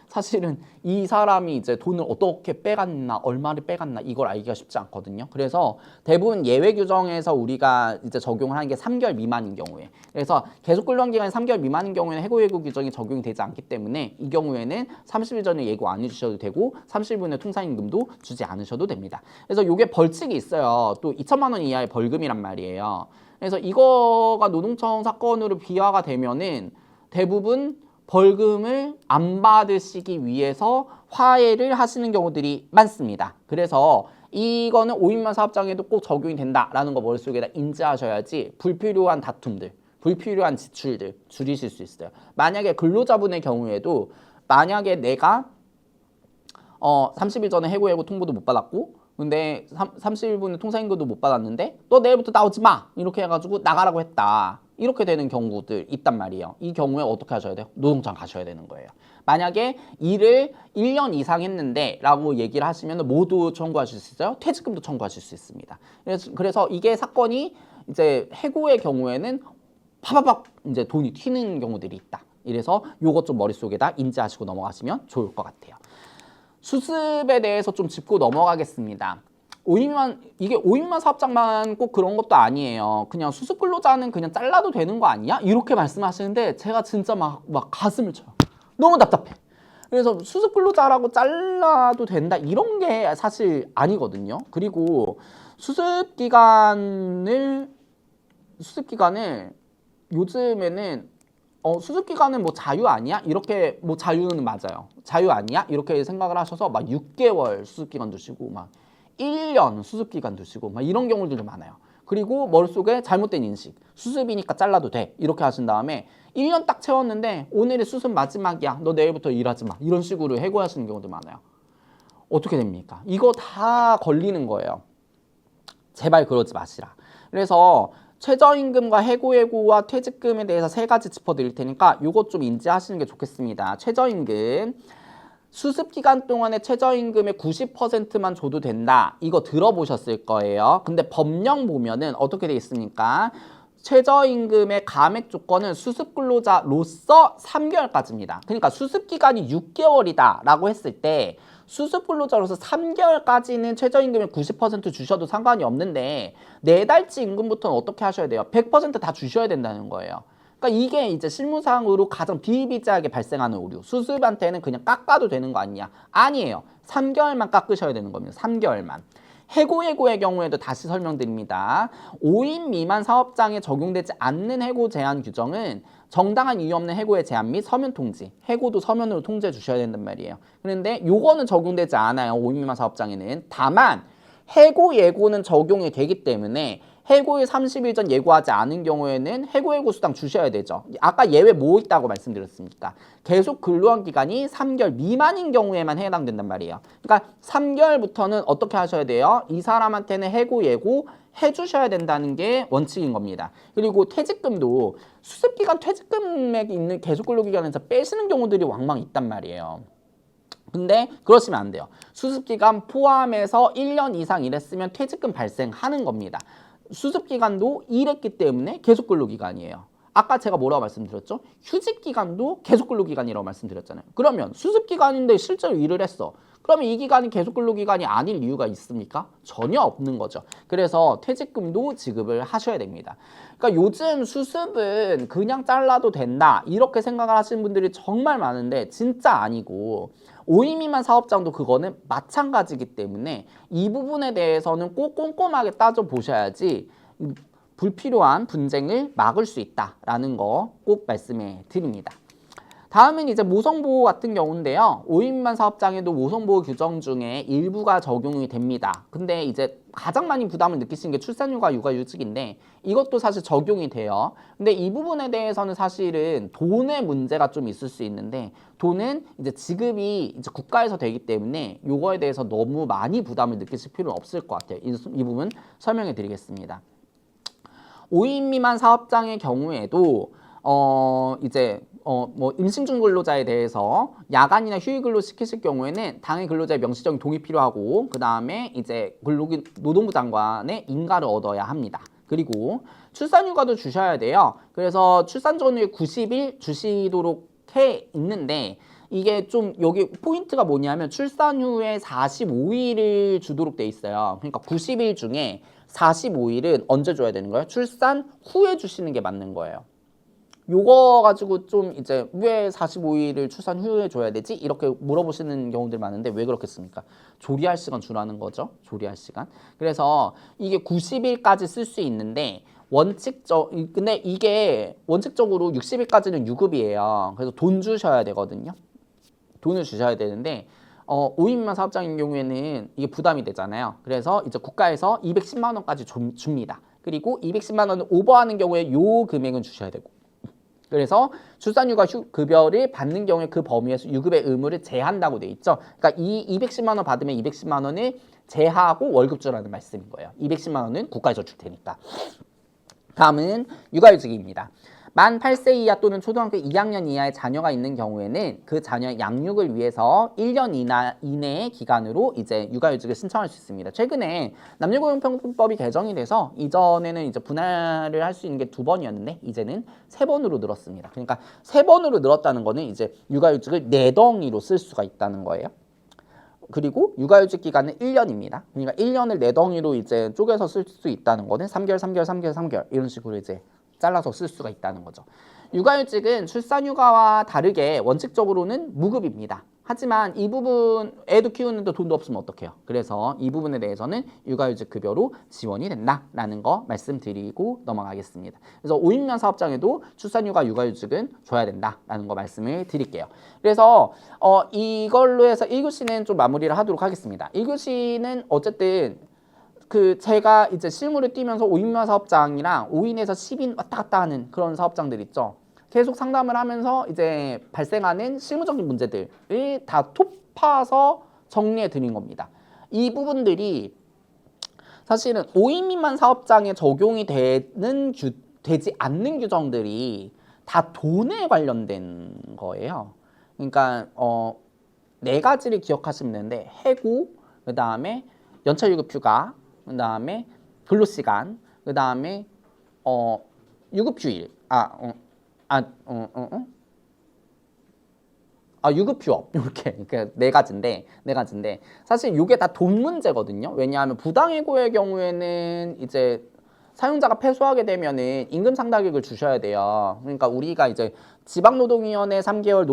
사실은 이 사람이 이제 돈을 어떻게 빼갔나, 얼마를 빼갔나 이걸 알기가 쉽지 않거든요. 그래서 대부분 예외 규정에서 우리가 이제 적용을 하는 게 3개월 미만인 경우에. 그래서 계속 근로한 기간이 3개월 미만인 경우에는 해고 예고 규정이 적용이 되지 않기 때문에 이 경우에는 30일 전에 예고 안 해주셔도 되고 30일 후에 통상임금도 주지 않으셔도 됩니다. 그래서 이게 벌칙이 있어요. 또 2천만 원 이하의 벌금이란 말이에요. 그래서 이거가 노동청 사건으로 비화가 되면은 대부분 벌금을 안 받으시기 위해서 화해를 하시는 경우들이 많습니다. 그래서 이거는 5인만 사업장에도 꼭 적용이 된다라는 거 머릿속에다 인지하셔야지 불필요한 다툼들, 불필요한 지출들 줄이실 수 있어요. 만약에 근로자분의 경우에도 만약에 내가 30일 전에 해고 통보도 못 받았고 근데 30일분의 통상임금도 못 받았는데 너 내일부터 나오지 마 이렇게 해가지고 나가라고 했다. 이렇게 되는 경우들 있단 말이에요. 이 경우에 어떻게 하셔야 돼요? 노동청 가셔야 되는 거예요. 만약에 일을 1년 이상 했는데 라고 얘기를 하시면 모두 청구하실 수 있어요. 퇴직금도 청구하실 수 있습니다. 그래서 이게 사건이 이제 해고의 경우에는 파바박 이제 돈이 튀는 경우들이 있다. 이래서 요것 좀 머릿속에다 인지하시고 넘어가시면 좋을 것 같아요. 수습에 대해서 좀 짚고 넘어가겠습니다. 이게 5인만 사업장만 꼭 그런 것도 아니에요. 그냥 수습 근로자는 그냥 잘라도 되는 거 아니야? 이렇게 말씀하시는데 제가 진짜 막 가슴을 쳐요. 너무 답답해. 그래서 수습 근로자라고 잘라도 된다 이런 게 사실 아니거든요. 그리고 수습 기간을 요즘에는 수습 기간은 뭐 자유 아니야? 이렇게 뭐 자유는 맞아요. 자유 아니야? 이렇게 생각을 하셔서 막 6개월 수습 기간 두시고 막 1년 수습 기간 두시고 막 이런 경우들도 많아요. 그리고 머릿속에 잘못된 인식. 수습이니까 잘라도 돼. 이렇게 하신 다음에 1년 딱 채웠는데 오늘이 수습 마지막이야. 너 내일부터 일하지 마. 이런 식으로 해고하시는 경우도 많아요. 어떻게 됩니까? 이거 다 걸리는 거예요. 제발 그러지 마시라. 그래서 최저임금과 해고와 퇴직금에 대해서 3가지 짚어드릴 테니까 이것 좀 인지하시는 게 좋겠습니다. 최저임금. 수습기간 동안에 최저임금의 90%만 줘도 된다. 이거 들어보셨을 거예요. 근데 법령 보면은 어떻게 돼 있습니까? 최저임금의 감액 조건은 수습근로자로서 3개월까지입니다. 그러니까 수습기간이 6개월이다 라고 했을 때 수습근로자로서 3개월까지는 최저임금의 90% 주셔도 상관이 없는데 4달치 임금부터는 어떻게 하셔야 돼요? 100% 다 주셔야 된다는 거예요. 그러니까 이게 이제 실무상으로 가장 비일비재하게 발생하는 오류. 수습한테는 그냥 깎아도 되는 거 아니냐? 아니에요. 3개월만 깎으셔야 되는 겁니다. 3개월만. 해고의 경우에도 다시 설명드립니다. 5인 미만 사업장에 적용되지 않는 해고 제한 규정은 정당한 이유 없는 해고의 제한 및 서면 통지. 해고도 서면으로 통지해 주셔야 된단 말이에요. 그런데 요거는 적용되지 않아요. 5인 미만 사업장에는. 다만 해고 예고는 적용이 되기 때문에 해고일 30일 전 예고하지 않은 경우에는 해고 수당 주셔야 되죠. 아까 예외 뭐 있다고 말씀드렸습니까? 계속 근로한 기간이 3개월 미만인 경우에만 해당된단 말이에요. 그러니까 3개월부터는 어떻게 하셔야 돼요? 이 사람한테는 해고 예고 해주셔야 된다는 게 원칙인 겁니다. 그리고 퇴직금도 수습기간 퇴직금액이 있는 계속 근로기간에서 빼시는 경우들이 왕왕 있단 말이에요. 근데 그러시면 안 돼요. 수습기간 포함해서 1년 이상 일했으면 퇴직금 발생하는 겁니다. 수습기간도 일했기 때문에 계속 근로기간이에요. 아까 제가 뭐라고 말씀드렸죠? 휴직기간도 계속 근로기간이라고 말씀드렸잖아요. 그러면 수습기간인데 실제로 일을 했어. 그러면 이 기간이 계속 근로기간이 아닐 이유가 있습니까? 전혀 없는 거죠. 그래서 퇴직금도 지급을 하셔야 됩니다. 그러니까 요즘 수습은 그냥 잘라도 된다 이렇게 생각을 하시는 분들이 정말 많은데 진짜 아니고 5인 미만 사업장도 그거는 마찬가지이기 때문에 이 부분에 대해서는 꼭 꼼꼼하게 따져보셔야지 불필요한 분쟁을 막을 수 있다라는 거 꼭 말씀해 드립니다. 다음은 이제 모성보호 같은 경우인데요. 5인 미만 사업장에도 모성보호 규정 중에 일부가 적용이 됩니다. 근데 이제 가장 많이 부담을 느끼시는 게 출산휴가, 육아휴직인데 이것도 사실 적용이 돼요. 근데 이 부분에 대해서는 사실은 돈의 문제가 좀 있을 수 있는데 돈은 이제 지급이 이제 국가에서 되기 때문에 이거에 대해서 너무 많이 부담을 느끼실 필요는 없을 것 같아요. 이 부분 설명해 드리겠습니다. 5인 미만 사업장의 경우에도 이제 뭐 임신 중 근로자에 대해서 야간이나 휴일 근로 시키실 경우에는 당해 근로자의 명시적인 동의 필요하고 그 다음에 이제 노동부 장관의 인가를 얻어야 합니다. 그리고 출산휴가도 주셔야 돼요. 그래서 출산 전후에 90일 주시도록 해 있는데 이게 좀 여기 포인트가 뭐냐면 출산 후에 45일을 주도록 돼 있어요. 그러니까 90일 중에 45일은 언제 줘야 되는 거예요? 출산 후에 주시는 게 맞는 거예요. 요거 가지고 좀 이제 왜 45일을 출산 후에 줘야 되지? 이렇게 물어보시는 경우들 많은데 왜 그렇겠습니까? 조리할 시간 주라는 거죠. 조리할 시간. 그래서 이게 90일까지 쓸 수 있는데 근데 이게 원칙적으로 60일까지는 유급이에요. 그래서 돈 주셔야 되거든요. 돈을 주셔야 되는데 5인 미만 사업장인 경우에는 이게 부담이 되잖아요. 그래서 이제 국가에서 210만 원까지 줍니다. 그리고 210만 원을 오버하는 경우에 요 금액은 주셔야 되고 그래서 출산휴가 급여를 받는 경우에 그 범위에서 유급의 의무를 제한다고 돼 있죠. 그러니까 이 210만 원 받으면 210만 원을 제하고 월급 주라는 말씀인 거예요. 210만 원은 국가에서 줄 테니까. 다음은 육아휴직입니다. 만 8세 이하 또는 초등학교 2학년 이하의 자녀가 있는 경우에는 그 자녀의 양육을 위해서 1년 이내의 기간으로 이제 육아휴직을 신청할 수 있습니다. 최근에 남녀고용평등법이 개정이 돼서 이전에는 이제 분할을 할 수 있는 게 2번이었는데 이제는 3번으로 늘었습니다. 그러니까 3번으로 늘었다는 거는 이제 육아휴직을 4덩이로 쓸 수가 있다는 거예요. 그리고 육아휴직 기간은 1년입니다. 그러니까 1년을 4덩이로 이제 쪼개서 쓸 수 있다는 거는 3개월, 3개월, 3개월, 3개월 이런 식으로 이제 잘라서 쓸 수가 있다는 거죠. 육아휴직은 출산휴가와 다르게 원칙적으로는 무급입니다. 하지만 이 부분 애도 키우는데 돈도 없으면 어떡해요. 그래서 이 부분에 대해서는 육아휴직 급여로 지원이 된다라는 거 말씀드리고 넘어가겠습니다. 그래서 5인 미만 사업장에도 출산휴가 육아휴직은 줘야 된다라는 거 말씀을 드릴게요. 그래서 이걸로 해서 1교시는 좀 마무리를 하도록 하겠습니다. 1교시는 어쨌든 제가 이제 실무를 뛰면서 5인 미만 사업장이랑 5인에서 10인 왔다 갔다 하는 그런 사업장들 있죠. 계속 상담을 하면서 이제 발생하는 실무적인 문제들을 다 톱파서 정리해 드린 겁니다. 이 부분들이 사실은 5인 미만 사업장에 적용이 되지 않는 규정들이 다 돈에 관련된 거예요. 그러니까 4가지를 기억하시면 되는데 해고, 그 다음에 연차유급휴가, 그 다음에 근로시간, 그 다음에 유급휴일, 유급휴업 이렇게 그러니까 4가지인데 사실 이게 다 돈 문제거든요. 왜냐하면 부당해고의 경우에는 이제 사용자가 패소하게 되면은 임금 상당액을 주셔야 돼요. 그러니까 우리가 이제 지방노동위원회 3개월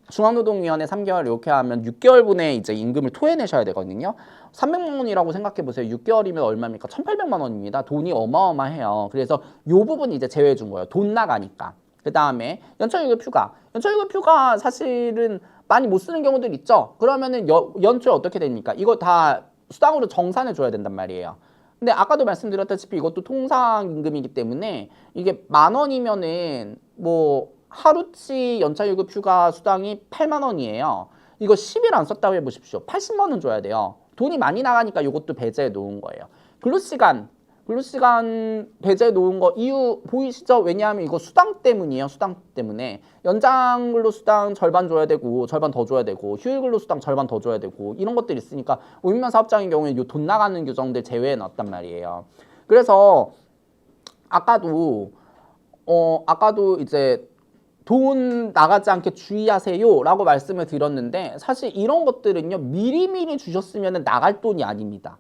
중앙노동위원회 3개월 이렇게 하면 6개월분의 이제 임금을 토해내셔야 되거든요. 300만 원이라고 생각해 보세요. 6개월이면 얼마입니까? 1,800만 원입니다. 돈이 어마어마해요. 그래서 요 부분 이제 제외해 준 거예요. 돈 나가니까. 그 다음에 연차유급휴가. 연차유급휴가 사실은 많이 못 쓰는 경우들 있죠. 그러면은 연초에 어떻게 됩니까? 이거 다 수당으로 정산해 줘야 된단 말이에요. 근데 아까도 말씀드렸다시피 이것도 통상임금이기 때문에 이게 10,000원이면은 뭐 하루치 연차유급휴가 수당이 8만 원이에요. 이거 10일 안 썼다고 해보십시오. 80만 원 줘야 돼요. 돈이 많이 나가니까 이것도 배제해 놓은 거예요. 근로시간 배제해 놓은 거 이유 보이시죠? 왜냐하면 이거 수당 때문이에요. 수당 때문에 연장 근로 수당 절반 줘야 되고 절반 더 줘야 되고 휴일 근로 수당 절반 더 줘야 되고 이런 것들이 있으니까 5인 미만 사업장인 경우에 이 돈 나가는 규정들 제외해 놨단 말이에요. 그래서 아까도 이제 돈 나가지 않게 주의하세요 라고 말씀을 드렸는데 사실 이런 것들은요 미리미리 주셨으면 나갈 돈이 아닙니다.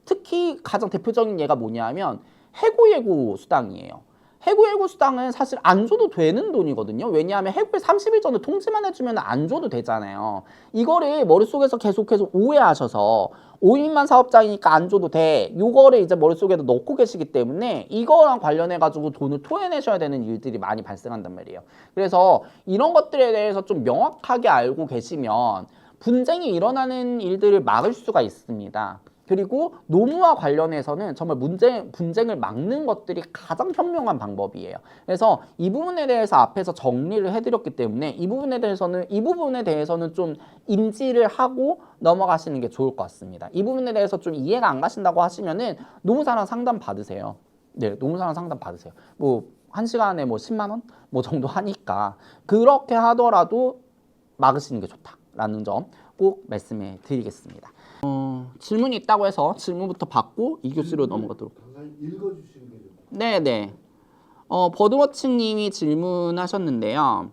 특히 가장 대표적인 예가 뭐냐면 해고예고 수당이에요. 해고예고 수당은 사실 안 줘도 되는 돈이거든요. 왜냐하면 해고에 30일 전에 통지만 해주면 안 줘도 되잖아요. 이거를 머릿속에서 계속해서 오해하셔서 5인만 사업장이니까 안 줘도 돼. 요거를 이제 머릿속에도 넣고 계시기 때문에 이거랑 관련해가지고 돈을 토해내셔야 되는 일들이 많이 발생한단 말이에요. 그래서 이런 것들에 대해서 좀 명확하게 알고 계시면 분쟁이 일어나는 일들을 막을 수가 있습니다. 그리고 노무와 관련해서는 정말 분쟁을 막는 것들이 가장 현명한 방법이에요. 그래서 이 부분에 대해서 앞에서 정리를 해드렸기 때문에 이 부분에 대해서는 좀 인지를 하고 넘어가시는 게 좋을 것 같습니다. 이 부분에 대해서 좀 이해가 안 가신다고 하시면은 노무사랑 상담 받으세요. 네, 노무사랑 상담 받으세요. 뭐 한 시간에 뭐 10만 원 뭐 정도 하니까 그렇게 하더라도 막으시는 게 좋다라는 점 꼭 말씀해 드리겠습니다. 질문이 있다고 해서 질문부터 받고 2교시로 넘어가도록. 강사님 읽어주시는 게 좋아요. 네네. 버드워칭님이 질문하셨는데요.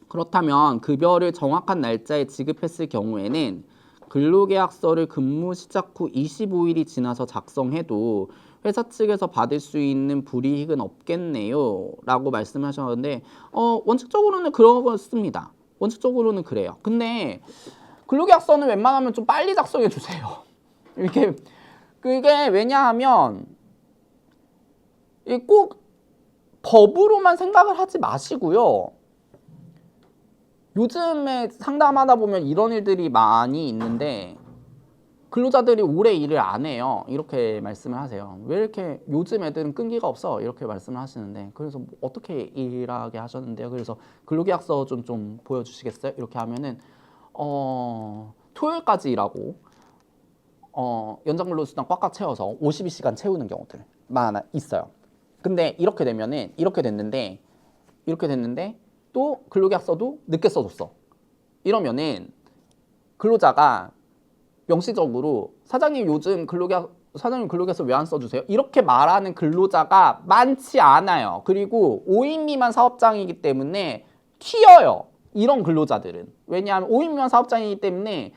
그렇다면 급여를 정확한 날짜에 지급했을 경우에는 근로계약서를 근무 시작 후 25일이 지나서 작성해도 회사 측에서 받을 수 있는 불이익은 없겠네요 라고 말씀하셨는데 원칙적으로는 그렇습니다. 원칙적으로는 그래요. 근데 근로계약서는 웬만하면 좀 빨리 작성해 주세요. 이렇게 그게 왜냐하면 꼭 법으로만 생각을 하지 마시고요. 요즘에 상담하다 보면 이런 일들이 많이 있는데 근로자들이 오래 일을 안 해요. 이렇게 말씀을 하세요. 왜 이렇게 요즘 애들은 끈기가 없어? 이렇게 말씀을 하시는데 그래서 뭐 어떻게 일하게 하셨는데요? 그래서 근로계약서 좀 보여주시겠어요? 이렇게 하면은 토요일까지 일하고 연장근로수당 꽉꽉 채워서 52시간 채우는 경우들 많아 있어요. 근데 이렇게 됐는데 또 근로계약서도 늦게 써줬어. 이러면은 근로자가 명시적으로 사장님 근로계약서 왜 안 써주세요? 이렇게 말하는 근로자가 많지 않아요. 그리고 5인 미만 사업장이기 때문에 튀어요. 이런 근로자들은. 왜냐하면 5인 미만 사업장이기 때문에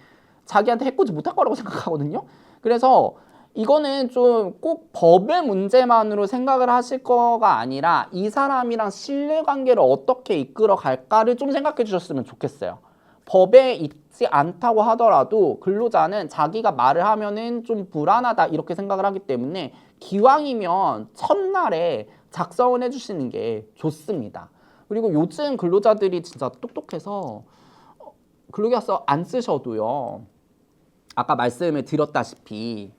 자기한테 해코지 못할 거라고 생각하거든요. 그래서 이거는 좀 꼭 법의 문제만으로 생각을 하실 거가 아니라 이 사람이랑 신뢰관계를 어떻게 이끌어 갈까를 좀 생각해 주셨으면 좋겠어요. 법에 있지 않다고 하더라도 근로자는 자기가 말을 하면은 좀 불안하다 이렇게 생각을 하기 때문에 기왕이면 첫날에 작성을 해주시는 게 좋습니다. 그리고 요즘 근로자들이 진짜 똑똑해서 근로계약서 안 쓰셔도요. 아까 말씀을 드렸다시피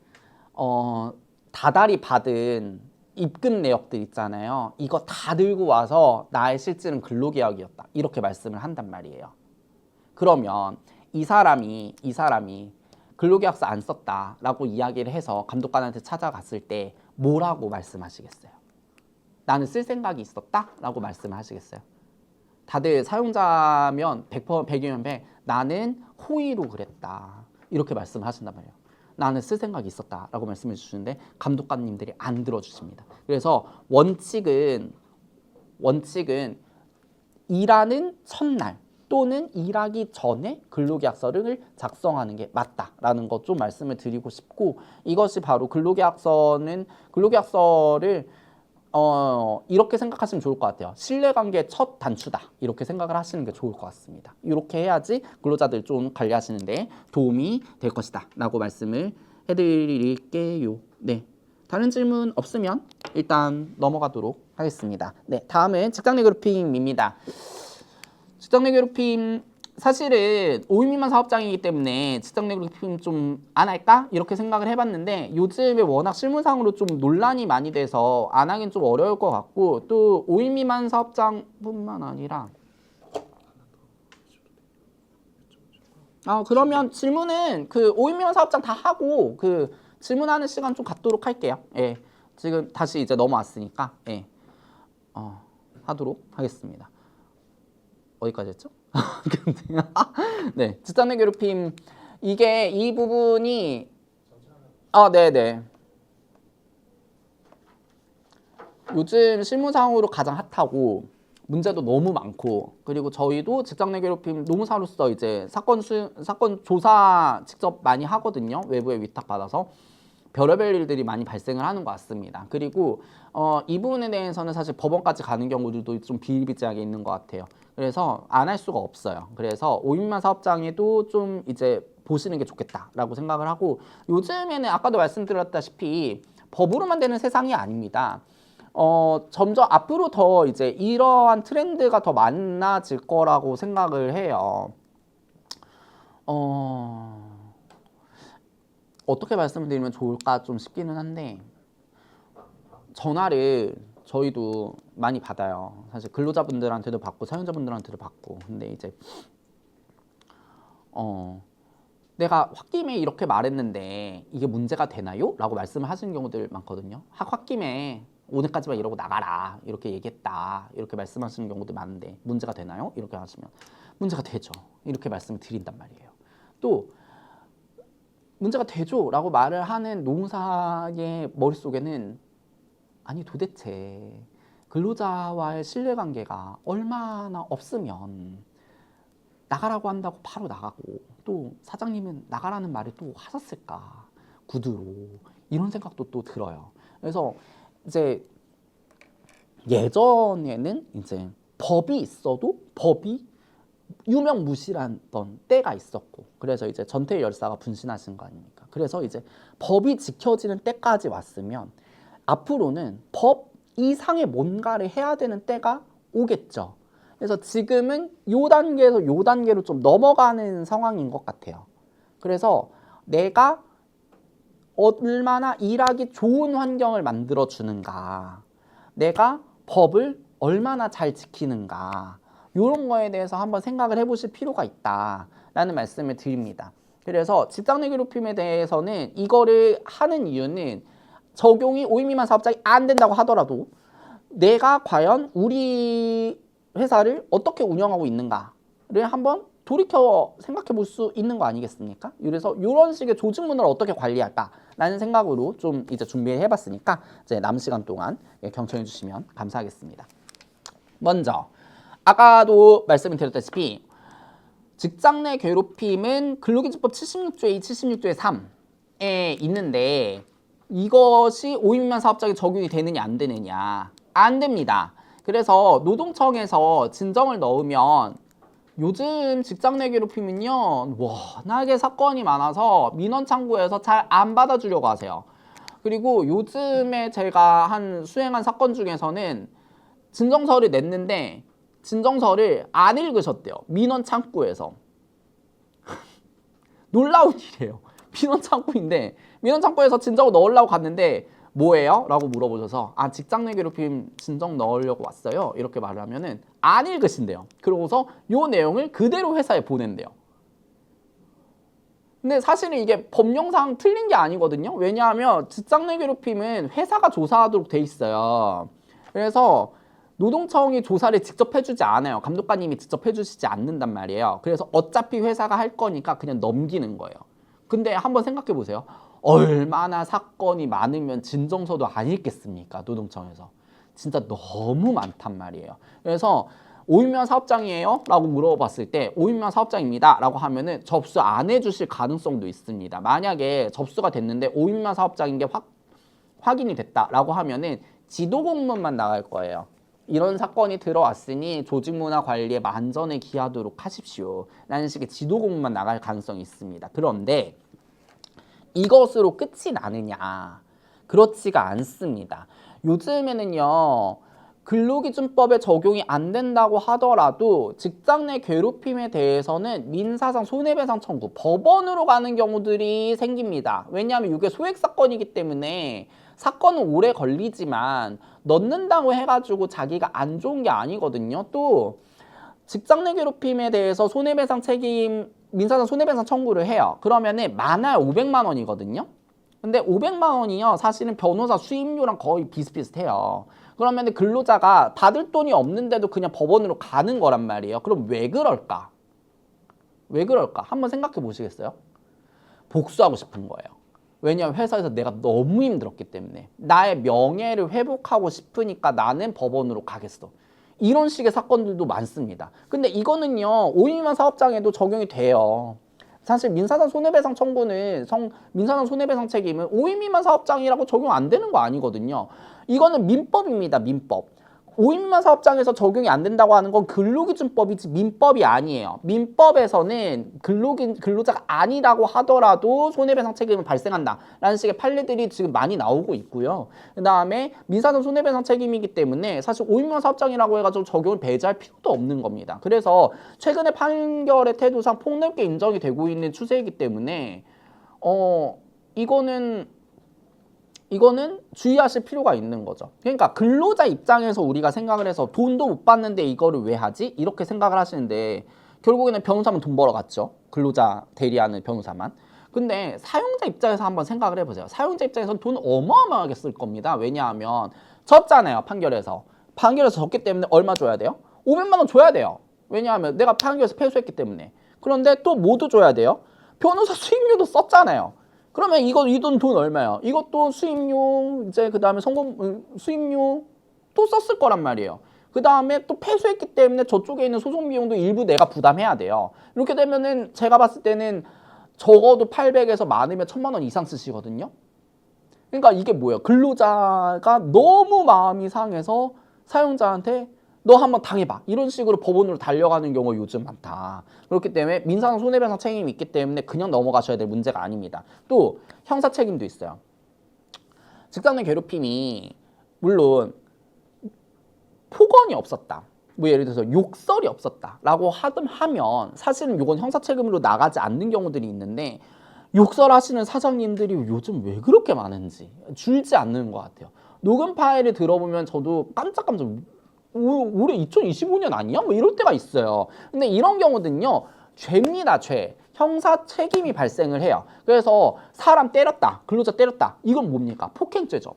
다달이 받은 입금 내역들 있잖아요. 이거 다 들고 와서 나의 실질은 근로계약이었다. 이렇게 말씀을 한단 말이에요. 그러면 이 사람이 근로계약서 안 썼다라고 이야기를 해서 감독관한테 찾아갔을 때 뭐라고 말씀하시겠어요? 나는 쓸 생각이 있었다라고 말씀을 하시겠어요? 다들 사용자면 100이면 100 나는 호의로 그랬다 이렇게 말씀을 하신단 말이에요. 나는 쓸 생각이 있었다라고 말씀해 주시는데 감독관님들이 안 들어주십니다. 그래서 원칙은 일하는 첫날 또는 일하기 전에 근로계약서를 작성하는 게 맞다라는 것 좀 말씀을 드리고 싶고 이것이 바로 근로계약서를 이렇게 생각하시면 좋을 것 같아요. 신뢰관계의 첫 단추다. 이렇게 생각을 하시는 게 좋을 것 같습니다. 이렇게 해야지 근로자들 좀 관리하시는데 도움이 될 것이다. 라고 말씀을 해드릴게요. 네. 다른 질문 없으면 일단 넘어가도록 하겠습니다. 네. 다음은 직장 내 괴롭힘입니다. 직장 내 괴롭힘 사실은 5인 미만 사업장이기 때문에 직장 내 괴롭힘 좀 안 할까? 이렇게 생각을 해봤는데 요즘에 워낙 실무상으로 좀 논란이 많이 돼서 안 하긴 좀 어려울 것 같고 또 5인 미만 사업장뿐만 아니라 그러면 질문은 그 5인 미만 사업장 다 하고 그 질문하는 시간 좀 갖도록 할게요. 예. 지금 다시 이제 넘어왔으니까 예. 하도록 하겠습니다. 어디까지 했죠? 네, 직장 내 괴롭힘 이게 이 부분이 네네 요즘 실무상으로 가장 핫하고 문제도 너무 많고 그리고 저희도 직장 내 괴롭힘 노무사로서 이제 사건 조사 직접 많이 하거든요. 외부에 위탁받아서 별의별 일들이 많이 발생을 하는 것 같습니다. 그리고 이 부분에 대해서는 사실 법원까지 가는 경우들도 좀 비일비재하게 있는 것 같아요. 그래서 안 할 수가 없어요. 그래서 5인만 사업장에도 좀 이제 보시는 게 좋겠다라고 생각을 하고 요즘에는 아까도 말씀드렸다시피 법으로만 되는 세상이 아닙니다. 점점 앞으로 더 이제 이러한 트렌드가 더 많아질 거라고 생각을 해요. 어떻게 말씀을 드리면 좋을까 좀 싶기는 한데 전화를 저희도 많이 받아요. 사실 근로자분들한테도 받고 사용자분들한테도 받고 근데 이제 내가 홧김에 이렇게 말했는데 이게 문제가 되나요? 라고 말씀을 하시는 경우들 많거든요. 홧김에 오늘까지만 이러고 나가라 이렇게 얘기했다 이렇게 말씀하시는 경우도 많은데 문제가 되나요? 이렇게 하시면 문제가 되죠. 이렇게 말씀을 드린단 말이에요. 또 문제가 되죠 라고 말을 하는 노무사의 머릿속에는 아니 도대체 근로자와의 신뢰관계가 얼마나 없으면 나가라고 한다고 바로 나가고 또 사장님은 나가라는 말을 또 하셨을까 구두로 이런 생각도 또 들어요. 그래서 이제 예전에는 이제 법이 있어도 법이 유명무실했던 때가 있었고 그래서 이제 전태일 열사가 분신하신 거 아닙니까? 그래서 이제 법이 지켜지는 때까지 왔으면 앞으로는 법 이상의 뭔가를 해야 되는 때가 오겠죠. 그래서 지금은 요 단계에서 요 단계로 좀 넘어가는 상황인 것 같아요. 그래서 내가 얼마나 일하기 좋은 환경을 만들어 주는가, 내가 법을 얼마나 잘 지키는가 이런 거에 대해서 한번 생각을 해보실 필요가 있다라는 말씀을 드립니다. 그래서 직장 내 괴롭힘에 대해서는 이거를 하는 이유는 적용이 5인 미만 사업장이 안 된다고 하더라도 내가 과연 우리 회사를 어떻게 운영하고 있는가를 한번 돌이켜 생각해 볼 수 있는 거 아니겠습니까? 그래서 이런 식의 조직 문화를 어떻게 관리할까라는 생각으로 좀 이제 준비해 봤으니까 이제 남은 시간 동안 경청해 주시면 감사하겠습니다. 먼저 아까도 말씀을 드렸다시피 직장 내 괴롭힘은 근로기준법 76조의 2, 76조의 3에 있는데 이것이 5인 미만 사업장에 적용이 되느냐 안 되느냐 안 됩니다. 그래서 노동청에서 진정을 넣으면 요즘 직장 내 괴롭힘은요 워낙에 사건이 많아서 민원 창구에서 잘 안 받아주려고 하세요. 그리고 요즘에 제가 수행한 사건 중에서는 진정서를 냈는데 진정서를 안 읽으셨대요. 민원 창구에서. 놀라운 일이에요. 민원 창구인데 민원 창구에서 진정을 넣으려고 갔는데 뭐예요? 라고 물어보셔서 아 직장 내 괴롭힘 진정 넣으려고 왔어요. 이렇게 말을 하면은 안 읽으신대요. 그러고서 요 내용을 그대로 회사에 보낸대요. 근데 사실은 이게 법령상 틀린 게 아니거든요. 왜냐하면 직장 내 괴롭힘은 회사가 조사하도록 돼 있어요. 그래서 노동청이 조사를 직접 해주지 않아요. 감독관님이 직접 해주시지 않는단 말이에요. 그래서 어차피 회사가 할 거니까 그냥 넘기는 거예요. 근데 한번 생각해 보세요. 얼마나 사건이 많으면 진정서도 안 읽겠습니까? 노동청에서. 진짜 너무 많단 말이에요. 그래서 5인명 사업장이에요? 라고 물어봤을 때 5인명 사업장입니다. 라고 하면은 접수 안 해주실 가능성도 있습니다. 만약에 접수가 됐는데 5인명 사업장인 게 확인이 됐다. 라고 하면은 지도공문만 나갈 거예요. 이런 사건이 들어왔으니 조직문화 관리에 만전을 기하도록 하십시오. 라는 식의 지도공문만 나갈 가능성이 있습니다. 그런데 이것으로 끝이 나느냐? 그렇지가 않습니다. 요즘에는요. 근로기준법에 적용이 안 된다고 하더라도 직장 내 괴롭힘에 대해서는 민사상 손해배상 청구, 법원으로 가는 경우들이 생깁니다. 왜냐하면 이게 소액사건이기 때문에 사건은 오래 걸리지만 넣는다고 해가지고 자기가 안 좋은 게 아니거든요. 또 직장 내 괴롭힘에 대해서 손해배상 책임, 민사상 손해배상 청구를 해요. 그러면은 많아야 500만 원이거든요. 근데 500만 원이요. 사실은 변호사 수임료랑 거의 비슷비슷해요. 그러면 근로자가 받을 돈이 없는데도 그냥 법원으로 가는 거란 말이에요. 그럼 왜 그럴까? 왜 그럴까? 한번 생각해 보시겠어요? 복수하고 싶은 거예요. 왜냐하면 회사에서 내가 너무 힘들었기 때문에 나의 명예를 회복하고 싶으니까 나는 법원으로 가겠어. 이런 식의 사건들도 많습니다. 근데 이거는요. 5인 미만 사업장에도 적용이 돼요. 사실 민사상 손해배상 청구는 민사상 손해배상 책임은 5인 미만 사업장이라고 적용 안 되는 거 아니거든요. 이거는 민법입니다. 민법. 5인 미만 사업장에서 적용이 안 된다고 하는 건 근로기준법이지 민법이 아니에요. 민법에서는 근로자가 아니라고 하더라도 손해배상 책임은 발생한다라는 식의 판례들이 지금 많이 나오고 있고요. 그 다음에 민사상 손해배상 책임이기 때문에 사실 5인 미만 사업장이라고 해가지고 적용을 배제할 필요도 없는 겁니다. 그래서 최근에 판결의 태도상 폭넓게 인정이 되고 있는 추세이기 때문에 이거는 주의하실 필요가 있는 거죠. 그러니까 근로자 입장에서 우리가 생각을 해서 돈도 못 받는데 이거를 왜 하지? 이렇게 생각을 하시는데 결국에는 변호사만 돈 벌어갔죠. 근로자 대리하는 변호사만. 근데 사용자 입장에서 한번 생각을 해보세요. 사용자 입장에서는 돈 어마어마하게 쓸 겁니다. 왜냐하면 졌잖아요. 판결에서 졌기 때문에 얼마 줘야 돼요? 500만 원 줘야 돼요. 왜냐하면 내가 판결에서 패소했기 때문에. 그런데 또 뭐도 줘야 돼요? 변호사 수임료도 썼잖아요. 그러면 이 돈 얼마예요? 이것도 수임료, 이제 그 다음에 수임료 또 썼을 거란 말이에요. 그 다음에 또 패소했기 때문에 저쪽에 있는 소송 비용도 일부 내가 부담해야 돼요. 이렇게 되면은 제가 봤을 때는 적어도 800에서 많으면 1000만 원 이상 쓰시거든요. 그러니까 이게 뭐예요? 근로자가 너무 마음이 상해서 사용자한테 너 한번 당해봐. 이런 식으로 법원으로 달려가는 경우가 요즘 많다. 그렇기 때문에 민사상 손해배상 책임이 있기 때문에 그냥 넘어가셔야 될 문제가 아닙니다. 또 형사 책임도 있어요. 직장 내 괴롭힘이 물론 폭언이 없었다. 뭐 예를 들어서 욕설이 없었다라고 하면 사실은 이건 형사 책임으로 나가지 않는 경우들이 있는데 욕설하시는 사장님들이 요즘 왜 그렇게 많은지 줄지 않는 것 같아요. 녹음 파일을 들어보면 저도 깜짝깜짝 올해 2025년 아니야? 뭐 이럴 때가 있어요. 근데 이런 경우는요. 죄입니다. 죄. 형사 책임이 발생을 해요. 그래서 사람 때렸다. 근로자 때렸다. 이건 뭡니까? 폭행죄죠.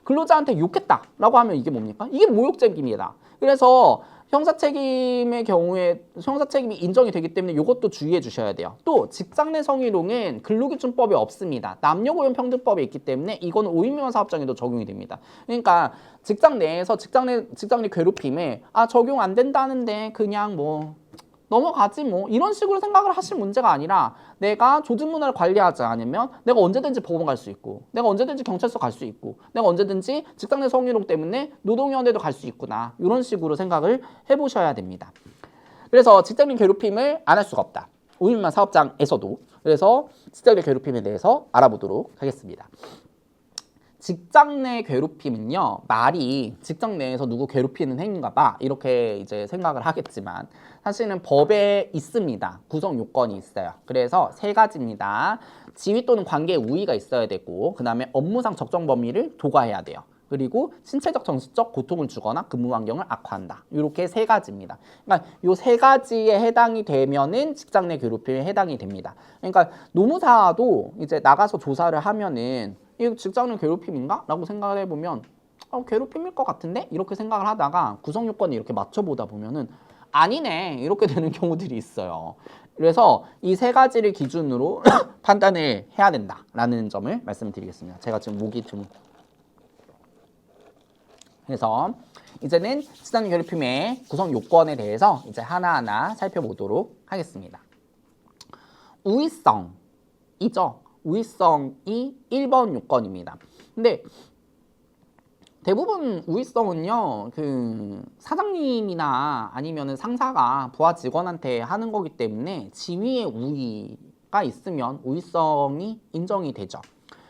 근로자한테 욕했다라고 하면 이게 뭡니까? 이게 모욕죄입니다. 그래서 형사 책임의 경우에 형사 책임이 인정이 되기 때문에 이것도 주의해 주셔야 돼요. 또 직장 내 성희롱은 근로기준법이 없습니다. 남녀고용평등법이 있기 때문에 이거는 5인 미만 사업장에도 적용이 됩니다. 그러니까 직장 내에서 직장 내 괴롭힘에 적용 안 된다는데 그냥 뭐 넘어가지 뭐 이런 식으로 생각을 하실 문제가 아니라 내가 조직 문화를 관리하지 않으면 내가 언제든지 법원 갈 수 있고 내가 언제든지 경찰서 갈 수 있고 내가 언제든지 직장 내 성희롱 때문에 노동위원회도 갈 수 있구나 이런 식으로 생각을 해보셔야 됩니다. 그래서 직장 내 괴롭힘을 안 할 수가 없다. 5인만 사업장에서도. 그래서 직장 내 괴롭힘에 대해서 알아보도록 하겠습니다. 직장 내 괴롭힘은요, 말이 직장 내에서 누구 괴롭히는 행위인가 봐 이렇게 이제 생각을 하겠지만 사실은 법에 있습니다. 구성 요건이 있어요. 그래서 3가지입니다. 지위 또는 관계에 우위가 있어야 되고 그 다음에 업무상 적정 범위를 도과해야 돼요. 그리고 신체적 정신적 고통을 주거나 근무 환경을 악화한다. 이렇게 3가지입니다. 그러니까 이 3가지에 해당이 되면은 직장 내 괴롭힘에 해당이 됩니다. 그러니까 노무사도 이제 나가서 조사를 하면은 이거 직장 내 괴롭힘인가? 라고 생각을 해보면 괴롭힘일 것 같은데? 이렇게 생각을 하다가 구성 요건을 이렇게 맞춰보다 보면은 아니네 이렇게 되는 경우들이 있어요. 그래서 이 3가지를 기준으로 판단을 해야 된다라는 점을 말씀드리겠습니다. 제가 지금 목이 좀 그래서 이제는 직장 내 괴롭힘의 구성 요건에 대해서 이제 하나하나 살펴보도록 하겠습니다. 우위성이죠. 우위성이 1번 요건입니다. 근데 대부분 우위성은요, 그 사장님이나 아니면은 상사가 부하 직원한테 하는 거기 때문에 지위의 우위가 있으면 우위성이 인정이 되죠.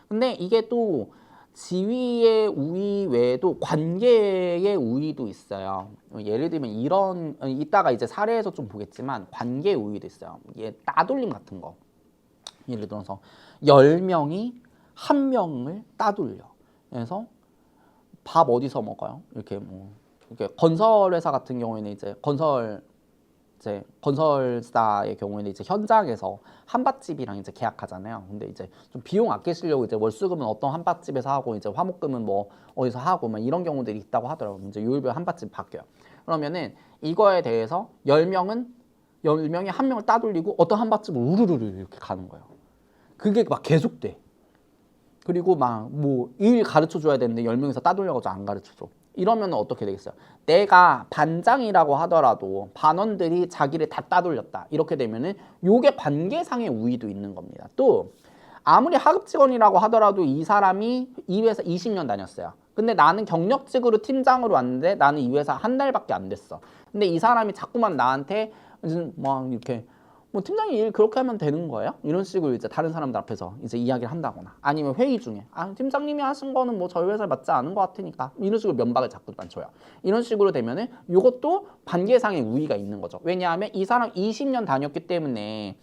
근데 이게 또 지위의 우위 외에도 관계의 우위도 있어요. 예를 들면 이따가 이제 사례에서 좀 보겠지만 관계의 우위도 있어요. 이게 따돌림 같은 거. 예를 들어서 10명이 1명을 따돌려. 그래서 밥 어디서 먹어요? 이렇게 이렇게 건설회사 같은 경우에는 이제 건설사의 경우에는 이제 현장에서 한밭집이랑 이제 계약하잖아요. 근데 이제 좀 비용 아끼시려고 이제 월수금은 어떤 한밭집에서 하고 이제 화목금은 뭐 어디서 하고 막 이런 경우들이 있다고 하더라고요. 이제 요일별 한밭집 바뀌어요. 그러면은 이거에 대해서 10명이 1명을 따돌리고 어떤 한밭집을 우르르르 이렇게 가는 거예요. 그게 막 계속돼. 그리고 막 뭐 일 가르쳐 줘야 되는데 10명이서 따돌려가지고 안 가르쳐 줘. 이러면 어떻게 되겠어요? 내가 반장이라고 하더라도 반원들이 자기를 다 따돌렸다. 이렇게 되면은 요게 관계상의 우위도 있는 겁니다. 또 아무리 하급 직원이라고 하더라도 이 사람이 이 회사 20년 다녔어요. 근데 나는 경력직으로 팀장으로 왔는데 나는 이 회사 한 달밖에 안 됐어. 근데 이 사람이 자꾸만 나한테 막 이렇게 뭐 팀장이 일 그렇게 하면 되는 거예요? 이런 식으로 이제 다른 사람들 앞에서 이제 이야기를 한다거나 아니면 회의 중에 팀장님이 하신 거는 뭐 저희 회사에 맞지 않은 것 같으니까 이런 식으로 면박을 자꾸만 줘요. 이런 식으로 되면은 이것도 관계상의 우위가 있는 거죠. 왜냐하면 이 사람 20년 다녔기 때문에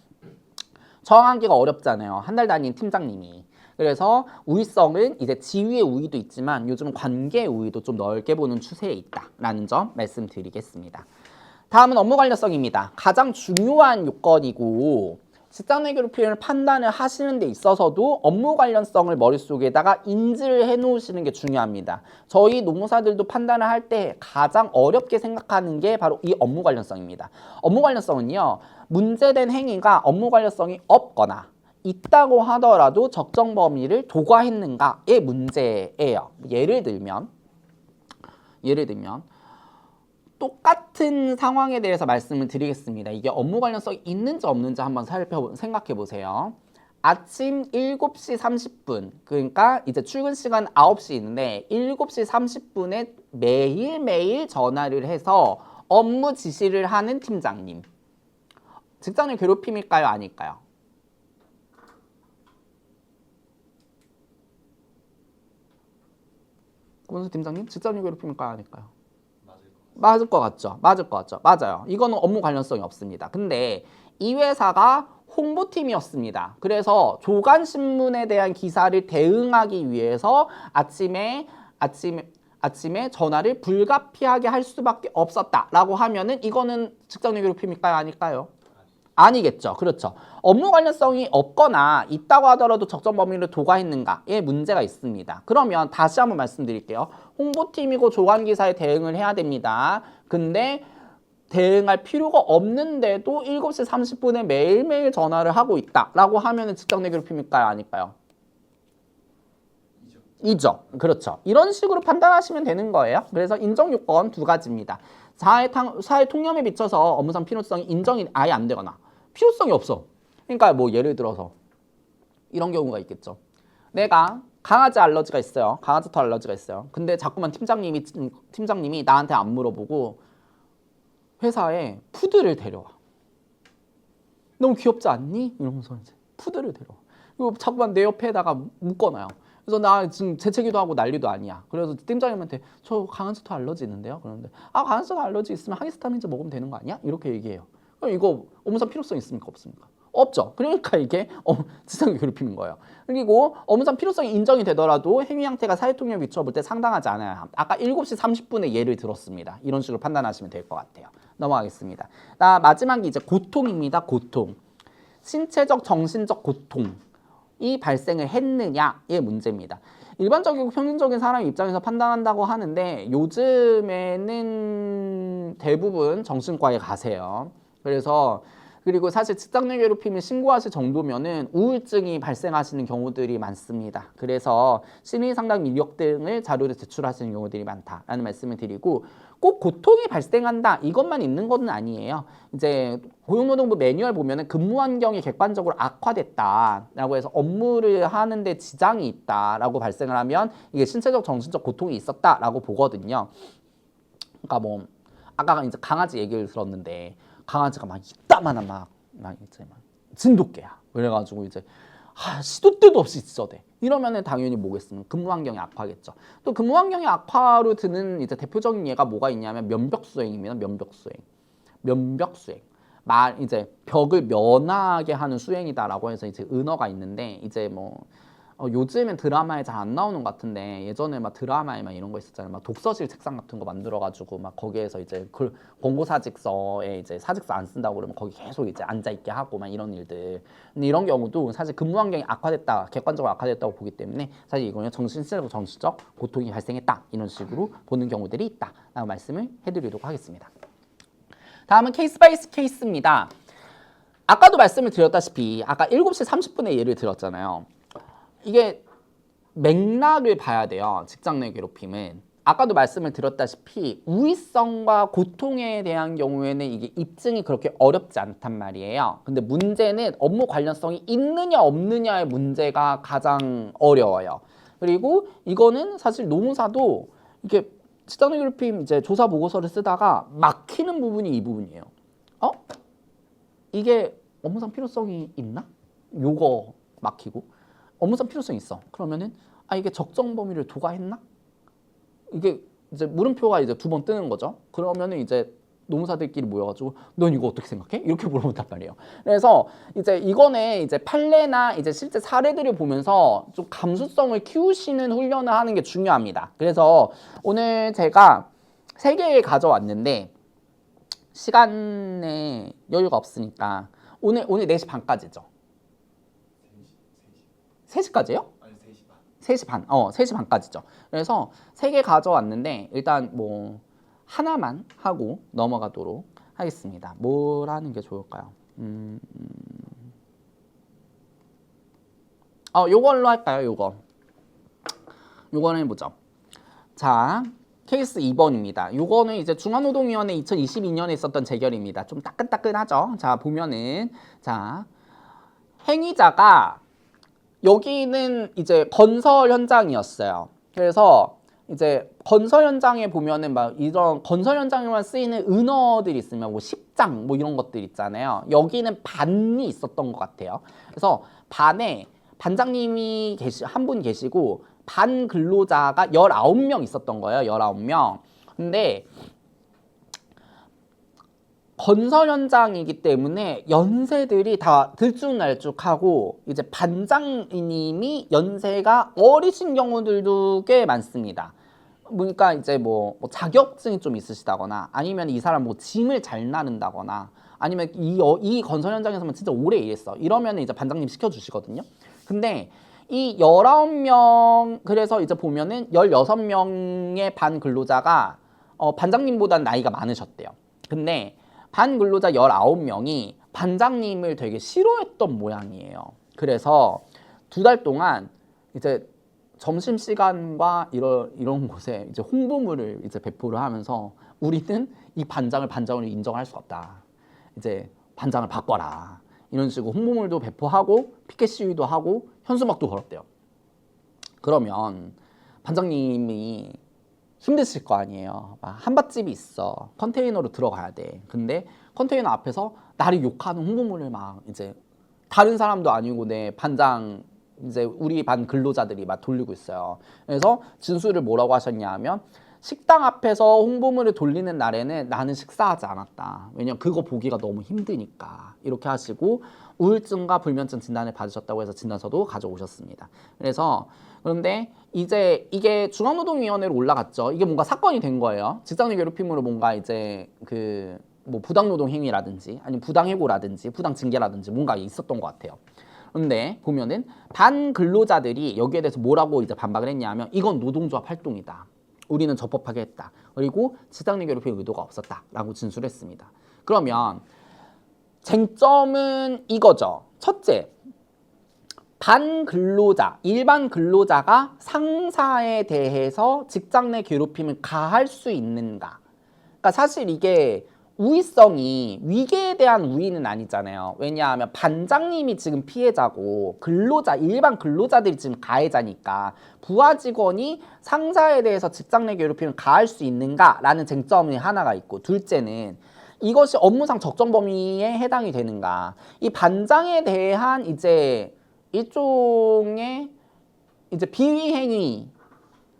저항하기가 어렵잖아요. 한 달 다닌 팀장님이. 그래서 우위성은 이제 지위의 우위도 있지만 요즘 관계의 우위도 좀 넓게 보는 추세에 있다라는 점 말씀드리겠습니다. 다음은 업무 관련성입니다. 가장 중요한 요건이고 직장 내 괴롭힘을 판단을 하시는 데 있어서도 업무 관련성을 머릿속에다가 인지를 해 놓으시는 게 중요합니다. 저희 노무사들도 판단을 할 때 가장 어렵게 생각하는 게 바로 이 업무 관련성입니다. 업무 관련성은요, 문제된 행위가 업무 관련성이 없거나 있다고 하더라도 적정 범위를 도과했는가의 문제예요. 예를 들면 똑같은 상황에 대해서 말씀을 드리겠습니다. 이게 업무 관련성이 있는지 없는지 한번 생각해 보세요. 아침 7시 30분, 그러니까 이제 출근 시간 9시 있는데 7시 30분에 매일매일 전화를 해서 업무 지시를 하는 팀장님. 직장의 괴롭힘일까요? 아닐까요? 권수 팀장님, 직장의 괴롭힘일까요? 아닐까요? 맞을 것 같죠? 맞을 것 같죠? 맞아요. 이거는 업무 관련성이 없습니다. 근데 이 회사가 홍보팀이었습니다. 그래서 조간신문에 대한 기사를 대응하기 위해서 아침에 전화를 불가피하게 할 수밖에 없었다라고 하면은 이거는 직장 내 괴롭힘일까요? 아닐까요? 아니겠죠. 그렇죠. 업무 관련성이 없거나 있다고 하더라도 적정 범위를 도과했는가에 문제가 있습니다. 그러면 다시 한번 말씀드릴게요. 홍보팀이고 조간기사에 대응을 해야 됩니다. 근데 대응할 필요가 없는데도 7시 30분에 매일매일 전화를 하고 있다라고 하면 직장 내 괴롭힘일까요? 아닐까요? 이죠. 그렇죠. 이런 식으로 판단하시면 되는 거예요. 그래서 인정 요건 두 가지입니다. 사회 통념에 비춰서 업무상 필요성이 인정이 아예 안 되거나 필요성이 없어. 그러니까 뭐 예를 들어서 이런 경우가 있겠죠. 내가 강아지 알러지가 있어요. 강아지 털 알러지가 있어요. 근데 자꾸만 팀장님이 나한테 안 물어보고 회사에 푸드를 데려와. 너무 귀엽지 않니? 이러면서 이제 푸드를 데려와. 그리고 자꾸만 내 옆에다가 묶어놔요. 그래서 나 지금 재채기도 하고 난리도 아니야. 그래서 팀장님한테 저 강아지 털 알러지 있는데요. 그러는데 강아지 털 알러지 있으면 하이스타민제 먹으면 되는 거 아니야? 이렇게 얘기해요. 그럼 이거 업무상 필요성 있습니까? 없습니까? 없죠. 그러니까 이게 직장 괴롭힘인 거예요. 그리고 업무상 필요성이 인정이 되더라도 행위 형태가 사회통념에 비추어 볼 때 상당하지 않아요. 아까 7시 30분에 예를 들었습니다. 이런 식으로 판단하시면 될 것 같아요. 넘어가겠습니다. 마지막이 이제 고통입니다. 고통. 신체적, 정신적 고통이 발생을 했느냐의 문제입니다. 일반적이고 평균적인 사람 입장에서 판단한다고 하는데 요즘에는 대부분 정신과에 가세요. 그리고 사실 직장 내 괴롭힘을 신고하실 정도면은 우울증이 발생하시는 경우들이 많습니다. 그래서 심리상담 이력 등을 자료를 제출하시는 경우들이 많다라는 말씀을 드리고 꼭 고통이 발생한다 이것만 있는 건 아니에요. 이제 고용노동부 매뉴얼 보면은 근무 환경이 객관적으로 악화됐다라고 해서 업무를 하는데 지장이 있다라고 발생을 하면 이게 신체적 정신적 고통이 있었다라고 보거든요. 그러니까 뭐 아까 이제 강아지 얘기를 들었는데 강아지가 막 이따만한 막 이제 막 진돗개야. 그래가지고 이제 시도 때도 없이 짖어대. 이러면은 당연히 뭐겠습니까? 근무 환경이 악화겠죠. 또 근무 환경이 악화로 드는 이제 대표적인 예가 뭐가 있냐면 면벽수행입니다. 면벽수행. 이제 벽을 면하게 하는 수행이다라고 해서 이제 은어가 있는데 이제 뭐 요즘엔 드라마에 잘 안 나오는 것 같은데 예전에 막 드라마에 막 이런 거 있었잖아요. 막 독서실 책상 같은 거 만들어가지고 막 거기에서 이제 공고 사직서에 이제 사직서 안 쓴다고 그러면 거기 계속 이제 앉아 있게 하고 막 이런 일들. 근데 이런 경우도 사실 근무 환경이 악화됐다, 객관적으로 악화됐다고 보기 때문에 사실 이거는 정신적 고통이 발생했다 이런 식으로 보는 경우들이 있다라고 말씀을 해드리도록 하겠습니다. 다음은 케이스 바이 케이스입니다. 아까도 말씀을 드렸다시피 아까 7시 30분에 예를 들었잖아요. 이게 맥락을 봐야 돼요. 직장 내 괴롭힘은. 아까도 말씀을 드렸다시피 우의성과 고통에 대한 경우에는 이게 입증이 그렇게 어렵지 않단 말이에요. 근데 문제는 업무 관련성이 있느냐 없느냐의 문제가 가장 어려워요. 그리고 이거는 사실 노무사도 이렇게 직장 내 괴롭힘 이제 조사 보고서를 쓰다가 막히는 부분이 이 부분이에요. 이게 업무상 필요성이 있나? 요거 막히고. 업무상 필요성이 있어. 그러면은 이게 적정 범위를 도과했나? 이게 이제 물음표가 이제 2번 뜨는 거죠. 그러면은 이제 노무사들끼리 모여가지고 넌 이거 어떻게 생각해? 이렇게 물어본단 말이에요. 그래서 이제 이거는 이제 판례나 이제 실제 사례들을 보면서 좀 감수성을 키우시는 훈련을 하는 게 중요합니다. 그래서 오늘 제가 3개 가져왔는데 시간에 여유가 없으니까 오늘 4시 반까지죠. 3시까지요? 아니 3시 반. 3시 반. 3시 반까지죠. 그래서 3개 가져왔는데 일단 뭐 하나만 하고 넘어가도록 하겠습니다. 뭘 하는 게 좋을까요? 요걸로 할까요? 요거는 해보죠. 자, 케이스 2번입니다. 요거는 이제 중앙노동위원회 2022년에 있었던 재결입니다. 좀 따끈따끈하죠? 자, 보면은, 자, 행위자가 여기는 이제 건설 현장이었어요. 그래서 이제 건설 현장에 보면은 막 이런 건설 현장에만 쓰이는 은어들이 있으면 뭐 십장 뭐 이런 것들 있잖아요. 여기는 반이 있었던 것 같아요. 그래서 반에 반장님이 한 분 계시고 반 근로자가 19명 있었던 거예요. 19명. 근데 건설 현장이기 때문에 연세들이 다 들쭉날쭉하고 이제 반장님이 연세가 어리신 경우들도 꽤 많습니다. 그러니까 이제 뭐 자격증이 좀 있으시다거나 아니면 이 사람 뭐 짐을 잘 나른다거나 아니면 이 건설 현장에서만 진짜 오래 일했어. 이러면 이제 반장님 시켜주시거든요. 근데 이 19명 그래서 이제 보면은 16명의 반 근로자가 반장님보다는 나이가 많으셨대요. 근데 반 근로자 19명이 반장님을 되게 싫어했던 모양이에요. 그래서 2달 동안 이제 점심시간과 이런 곳에 이제 홍보물을 이제 배포를 하면서 우리는 이 반장을 인정할 수 없다. 이제 반장을 바꿔라. 이런 식으로 홍보물도 배포하고 피켓 시위도 하고 현수막도 걸었대요. 그러면 반장님이 힘드실 거 아니에요. 한밭집이 있어. 컨테이너로 들어가야 돼. 근데 컨테이너 앞에서 나를 욕하는 홍보물을 막 이제 다른 사람도 아니고 내 반장 이제 우리 반 근로자들이 막 돌리고 있어요. 그래서 진술을 뭐라고 하셨냐 하면 식당 앞에서 홍보물을 돌리는 날에는 나는 식사하지 않았다. 왜냐면 그거 보기가 너무 힘드니까. 이렇게 하시고 우울증과 불면증 진단을 받으셨다고 해서 진단서도 가져오셨습니다. 그런데 이제 이게 중앙노동위원회로 올라갔죠. 이게 뭔가 사건이 된 거예요. 직장내 괴롭힘으로 뭔가 이제 뭐 부당노동 행위라든지 아니면 부당해고라든지 부당징계라든지 뭔가 있었던 것 같아요. 그런데 보면은 반 근로자들이 여기에 대해서 뭐라고 이제 반박을 했냐면 이건 노동조합 활동이다. 우리는 적법하게 했다. 그리고 직장내 괴롭힘 의도가 없었다라고 진술했습니다. 그러면 쟁점은 이거죠. 첫째, 반 근로자, 일반 근로자가 상사에 대해서 직장 내 괴롭힘을 가할 수 있는가? 그러니까 사실 이게 우위성이 위계에 대한 우위는 아니잖아요. 왜냐하면 반장님이 지금 피해자고 일반 근로자들이 지금 가해자니까 부하 직원이 상사에 대해서 직장 내 괴롭힘을 가할 수 있는가라는 쟁점이 하나가 있고, 둘째는 이것이 업무상 적정 범위에 해당이 되는가. 이 반장에 대한 이제 일종의 이제 비위 행위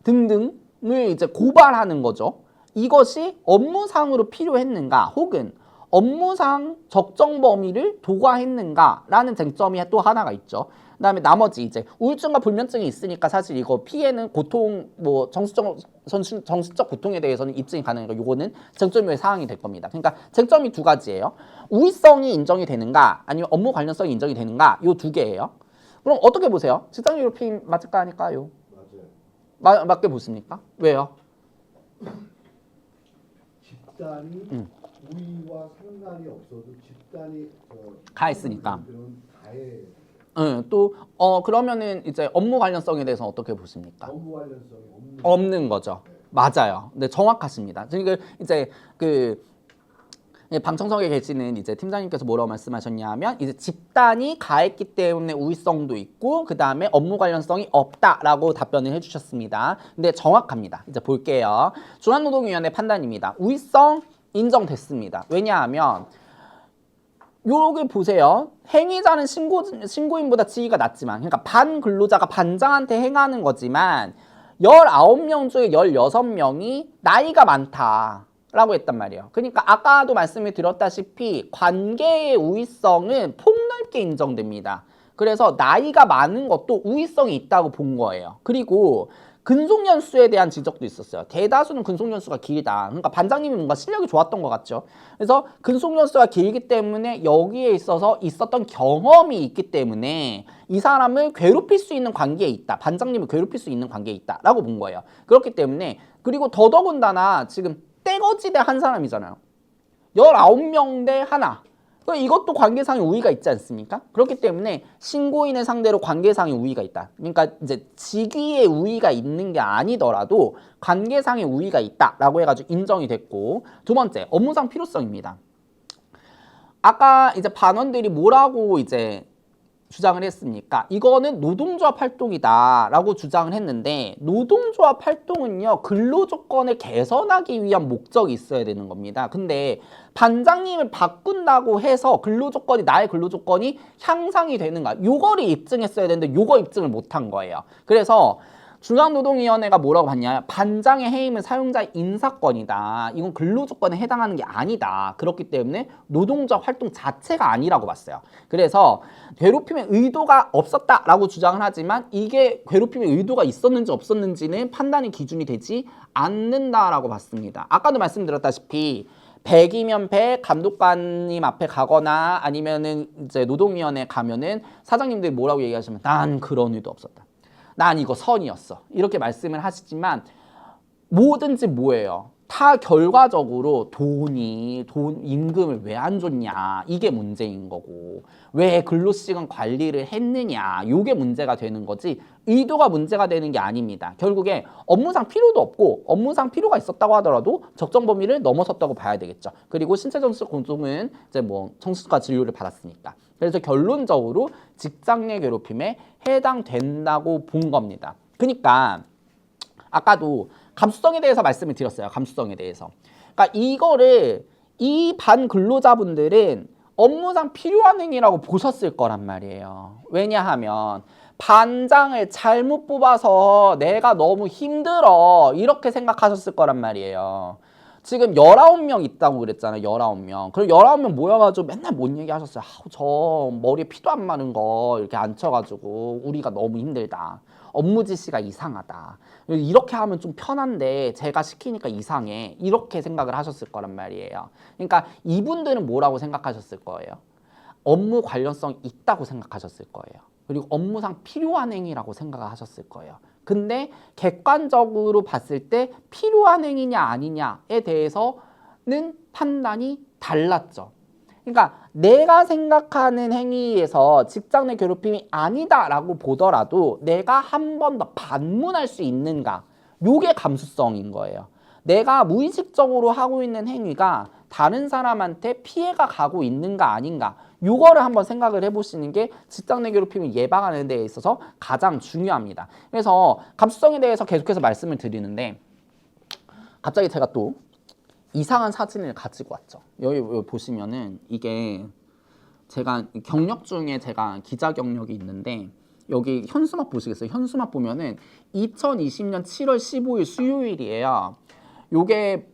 등등을 이제 고발하는 거죠. 이것이 업무상으로 필요했는가 혹은 업무상 적정 범위를 도과했는가라는 쟁점이 또 하나가 있죠. 그다음에 나머지 이제 우울증과 불면증이 있으니까 사실 이거 피해는 고통 뭐 정신적 고통에 대해서는 입증이 가능하니까 요거는 쟁점의 사항이 될 겁니다. 그러니까 쟁점이 2가지예요. 우위성이 인정이 되는가 아니면 업무 관련성이 인정이 되는가 요 2개예요. 그럼 어떻게 보세요? 직장 괴롭힘 맞을까 아닐까요? 맞아요. 맞게 보십니까? 왜요? 집단이 우위와 상관이 없어도 집단이 가했으니까. 그런 가해 또 그러면은 이제 업무 관련성에 대해서 어떻게 보십니까? 업무 관련성이 없는 거죠. 맞아요. 네, 정확하십니다. 그러니까 이제 방청석에 계시는 이제 팀장님께서 뭐라고 말씀하셨냐면 이제 집단이 가했기 때문에 우위성도 있고 그 다음에 업무 관련성이 없다라고 답변을 해주셨습니다. 근데 정확합니다. 이제 볼게요. 중앙노동위원회 판단입니다. 우위성 인정됐습니다. 왜냐하면 요게 보세요. 행위자는 신고인보다 지위가 낮지만, 그러니까 반 근로자가 반장한테 행하는 거지만 19명 중에 16명이 나이가 많다라고 했단 말이에요. 그러니까 아까도 말씀을 드렸다시피 관계의 우위성은 폭넓게 인정됩니다. 그래서 나이가 많은 것도 우위성이 있다고 본 거예요. 그리고 근속연수에 대한 지적도 있었어요. 대다수는 근속연수가 길다. 그러니까 반장님이 뭔가 실력이 좋았던 것 같죠. 그래서 근속연수가 길기 때문에 여기에 있어서 있었던 경험이 있기 때문에 이 사람을 괴롭힐 수 있는 관계에 있다. 반장님을 괴롭힐 수 있는 관계에 있다라고 본 거예요. 그렇기 때문에 그리고 더더군다나 지금 떼거지대 한 사람이잖아요. 19명 대 하나. 이것도 관계상의 우위가 있지 않습니까? 그렇기 때문에 신고인을 상대로 관계상의 우위가 있다. 그러니까 이제 직위의 우위가 있는 게 아니더라도 관계상의 우위가 있다라고 해가지고 인정이 됐고, 두 번째 업무상 필요성입니다. 아까 이제 반원들이 뭐라고 이제 주장을 했습니까? 이거는 노동조합 활동이다라고 주장을 했는데, 노동조합 활동은요 근로조건을 개선하기 위한 목적이 있어야 되는 겁니다. 근데 반장님을 바꾼다고 해서 나의 근로조건이 향상이 되는가, 요거를 입증했어야 되는데 요거 입증을 못한 거예요. 그래서 중앙노동위원회가 뭐라고 봤냐, 반장의 해임은 사용자의 인사권이다. 이건 근로조건에 해당하는 게 아니다. 그렇기 때문에 노동조합 활동 자체가 아니라고 봤어요. 그래서 괴롭힘의 의도가 없었다라고 주장을 하지만 이게 괴롭힘의 의도가 있었는지 없었는지는 판단의 기준이 되지 않는다라고 봤습니다. 아까도 말씀드렸다시피 100이면 100 감독관님 앞에 가거나 아니면은 이제 노동위원회 가면은 사장님들이 뭐라고 얘기하시면 난 그런 의도 없었다. 난 이거 선이었어. 이렇게 말씀을 하시지만 뭐든지 뭐예요? 다 결과적으로 임금을 왜 안 줬냐, 이게 문제인 거고, 왜 근로시간 관리를 했느냐, 이게 문제가 되는 거지 의도가 문제가 되는 게 아닙니다. 결국에 업무상 필요도 없고, 업무상 필요가 있었다고 하더라도 적정 범위를 넘어섰다고 봐야 되겠죠. 그리고 신체정신적 공동은 이제 뭐 정신과 진료를 받았으니까. 그래서 결론적으로 직장 내 괴롭힘에 해당된다고 본 겁니다. 그러니까 아까도 감수성에 대해서 말씀을 드렸어요. 감수성에 대해서. 그러니까 이거를 이 반 근로자분들은 업무상 필요한 행위라고 보셨을 거란 말이에요. 왜냐하면 반장을 잘못 뽑아서 내가 너무 힘들어 이렇게 생각하셨을 거란 말이에요. 지금 19명 있다고 그랬잖아요. 19명. 그리고 19명 모여가지고 맨날 뭔 얘기 하셨어요. 저 머리에 피도 안 마른 거 이렇게 앉혀가지고 우리가 너무 힘들다. 업무 지시가 이상하다. 이렇게 하면 좀 편한데 제가 시키니까 이상해. 이렇게 생각을 하셨을 거란 말이에요. 그러니까 이분들은 뭐라고 생각하셨을 거예요? 업무 관련성 있다고 생각하셨을 거예요. 그리고 업무상 필요한 행위라고 생각을 하셨을 거예요. 근데 객관적으로 봤을 때 필요한 행위냐 아니냐에 대해서는 판단이 달랐죠. 그러니까 내가 생각하는 행위에서 직장 내 괴롭힘이 아니다라고 보더라도 내가 한 번 더 반문할 수 있는가, 요게 감수성인 거예요. 내가 무의식적으로 하고 있는 행위가 다른 사람한테 피해가 가고 있는가 아닌가, 요거를 한번 생각을 해보시는 게 직장 내 괴롭힘을 예방하는 데 있어서 가장 중요합니다. 그래서 감수성에 대해서 계속해서 말씀을 드리는데, 갑자기 제가 또 이상한 사진을 가지고 왔죠. 여기 보시면은 이게 제가 경력 중에 제가 기자 경력이 있는데, 여기 현수막 보시겠어요? 현수막 보면은 2020년 7월 15일 수요일이에요. 요게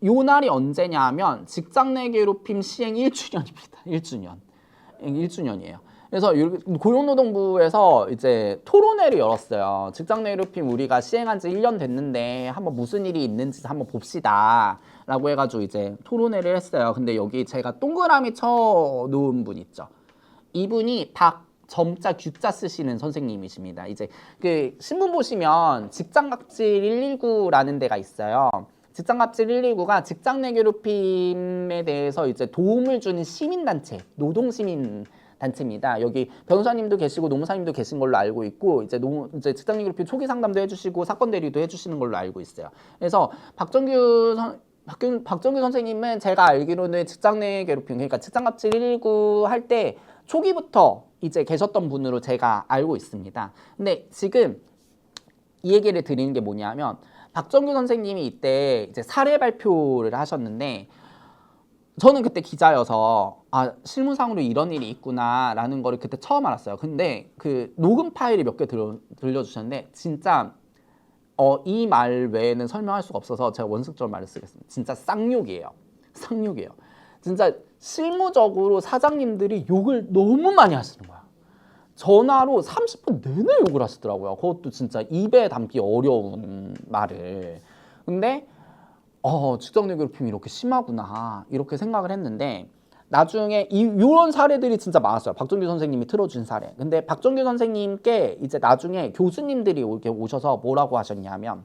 요 날이 언제냐 하면 직장 내 괴롭힘 시행 1주년입니다. 1주년이에요. 그래서 고용노동부에서 이제 토론회를 열었어요. 직장 내 괴롭힘 우리가 시행한 지 1년 됐는데 한번 무슨 일이 있는지 한번 봅시다 라고 해가지고 이제 토론회를 했어요. 근데 여기 제가 동그라미 쳐놓은 분 있죠. 이분이 점자 규자 쓰시는 선생님이십니다. 이제 그 신문 보시면 직장갑질 119라는 데가 있어요. 직장갑질 119가 직장 내 괴롭힘에 대해서 이제 도움을 주는 시민단체, 노동시민 단체입니다. 여기 변호사님도 계시고 노무사님도 계신 걸로 알고 있고, 이제 직장 내 괴롭힘 초기 상담도 해주시고 사건 대리도 해주시는 걸로 알고 있어요. 그래서 박정규 선생님은 제가 알기로는 직장 내 괴롭힘, 그러니까 직장갑질 119 할 때 초기부터 이제 계셨던 분으로 제가 알고 있습니다. 근데 지금 이 얘기를 드리는 게 뭐냐면, 박정규 선생님이 이때 이제 사례 발표를 하셨는데, 저는 그때 기자여서 실무상으로 이런 일이 있구나라는 거를 그때 처음 알았어요. 근데 그 녹음 파일이 몇 개 들려주셨는데 진짜 이 말 외에는 설명할 수가 없어서 제가 원숙적으로 말을 쓰겠습니다. 진짜 쌍욕이에요. 쌍욕이에요. 진짜 실무적으로 사장님들이 욕을 너무 많이 하시는 거야. 전화로 30분 내내 욕을 하시더라고요. 그것도 진짜 입에 담기 어려운 말을. 근데 직장 내 괴롭힘이 이렇게 심하구나 이렇게 생각을 했는데 나중에 이런 사례들이 진짜 많았어요. 박정규 선생님이 틀어준 사례. 근데 박정규 선생님께 이제 나중에 교수님들이 이렇게 오셔서 뭐라고 하셨냐면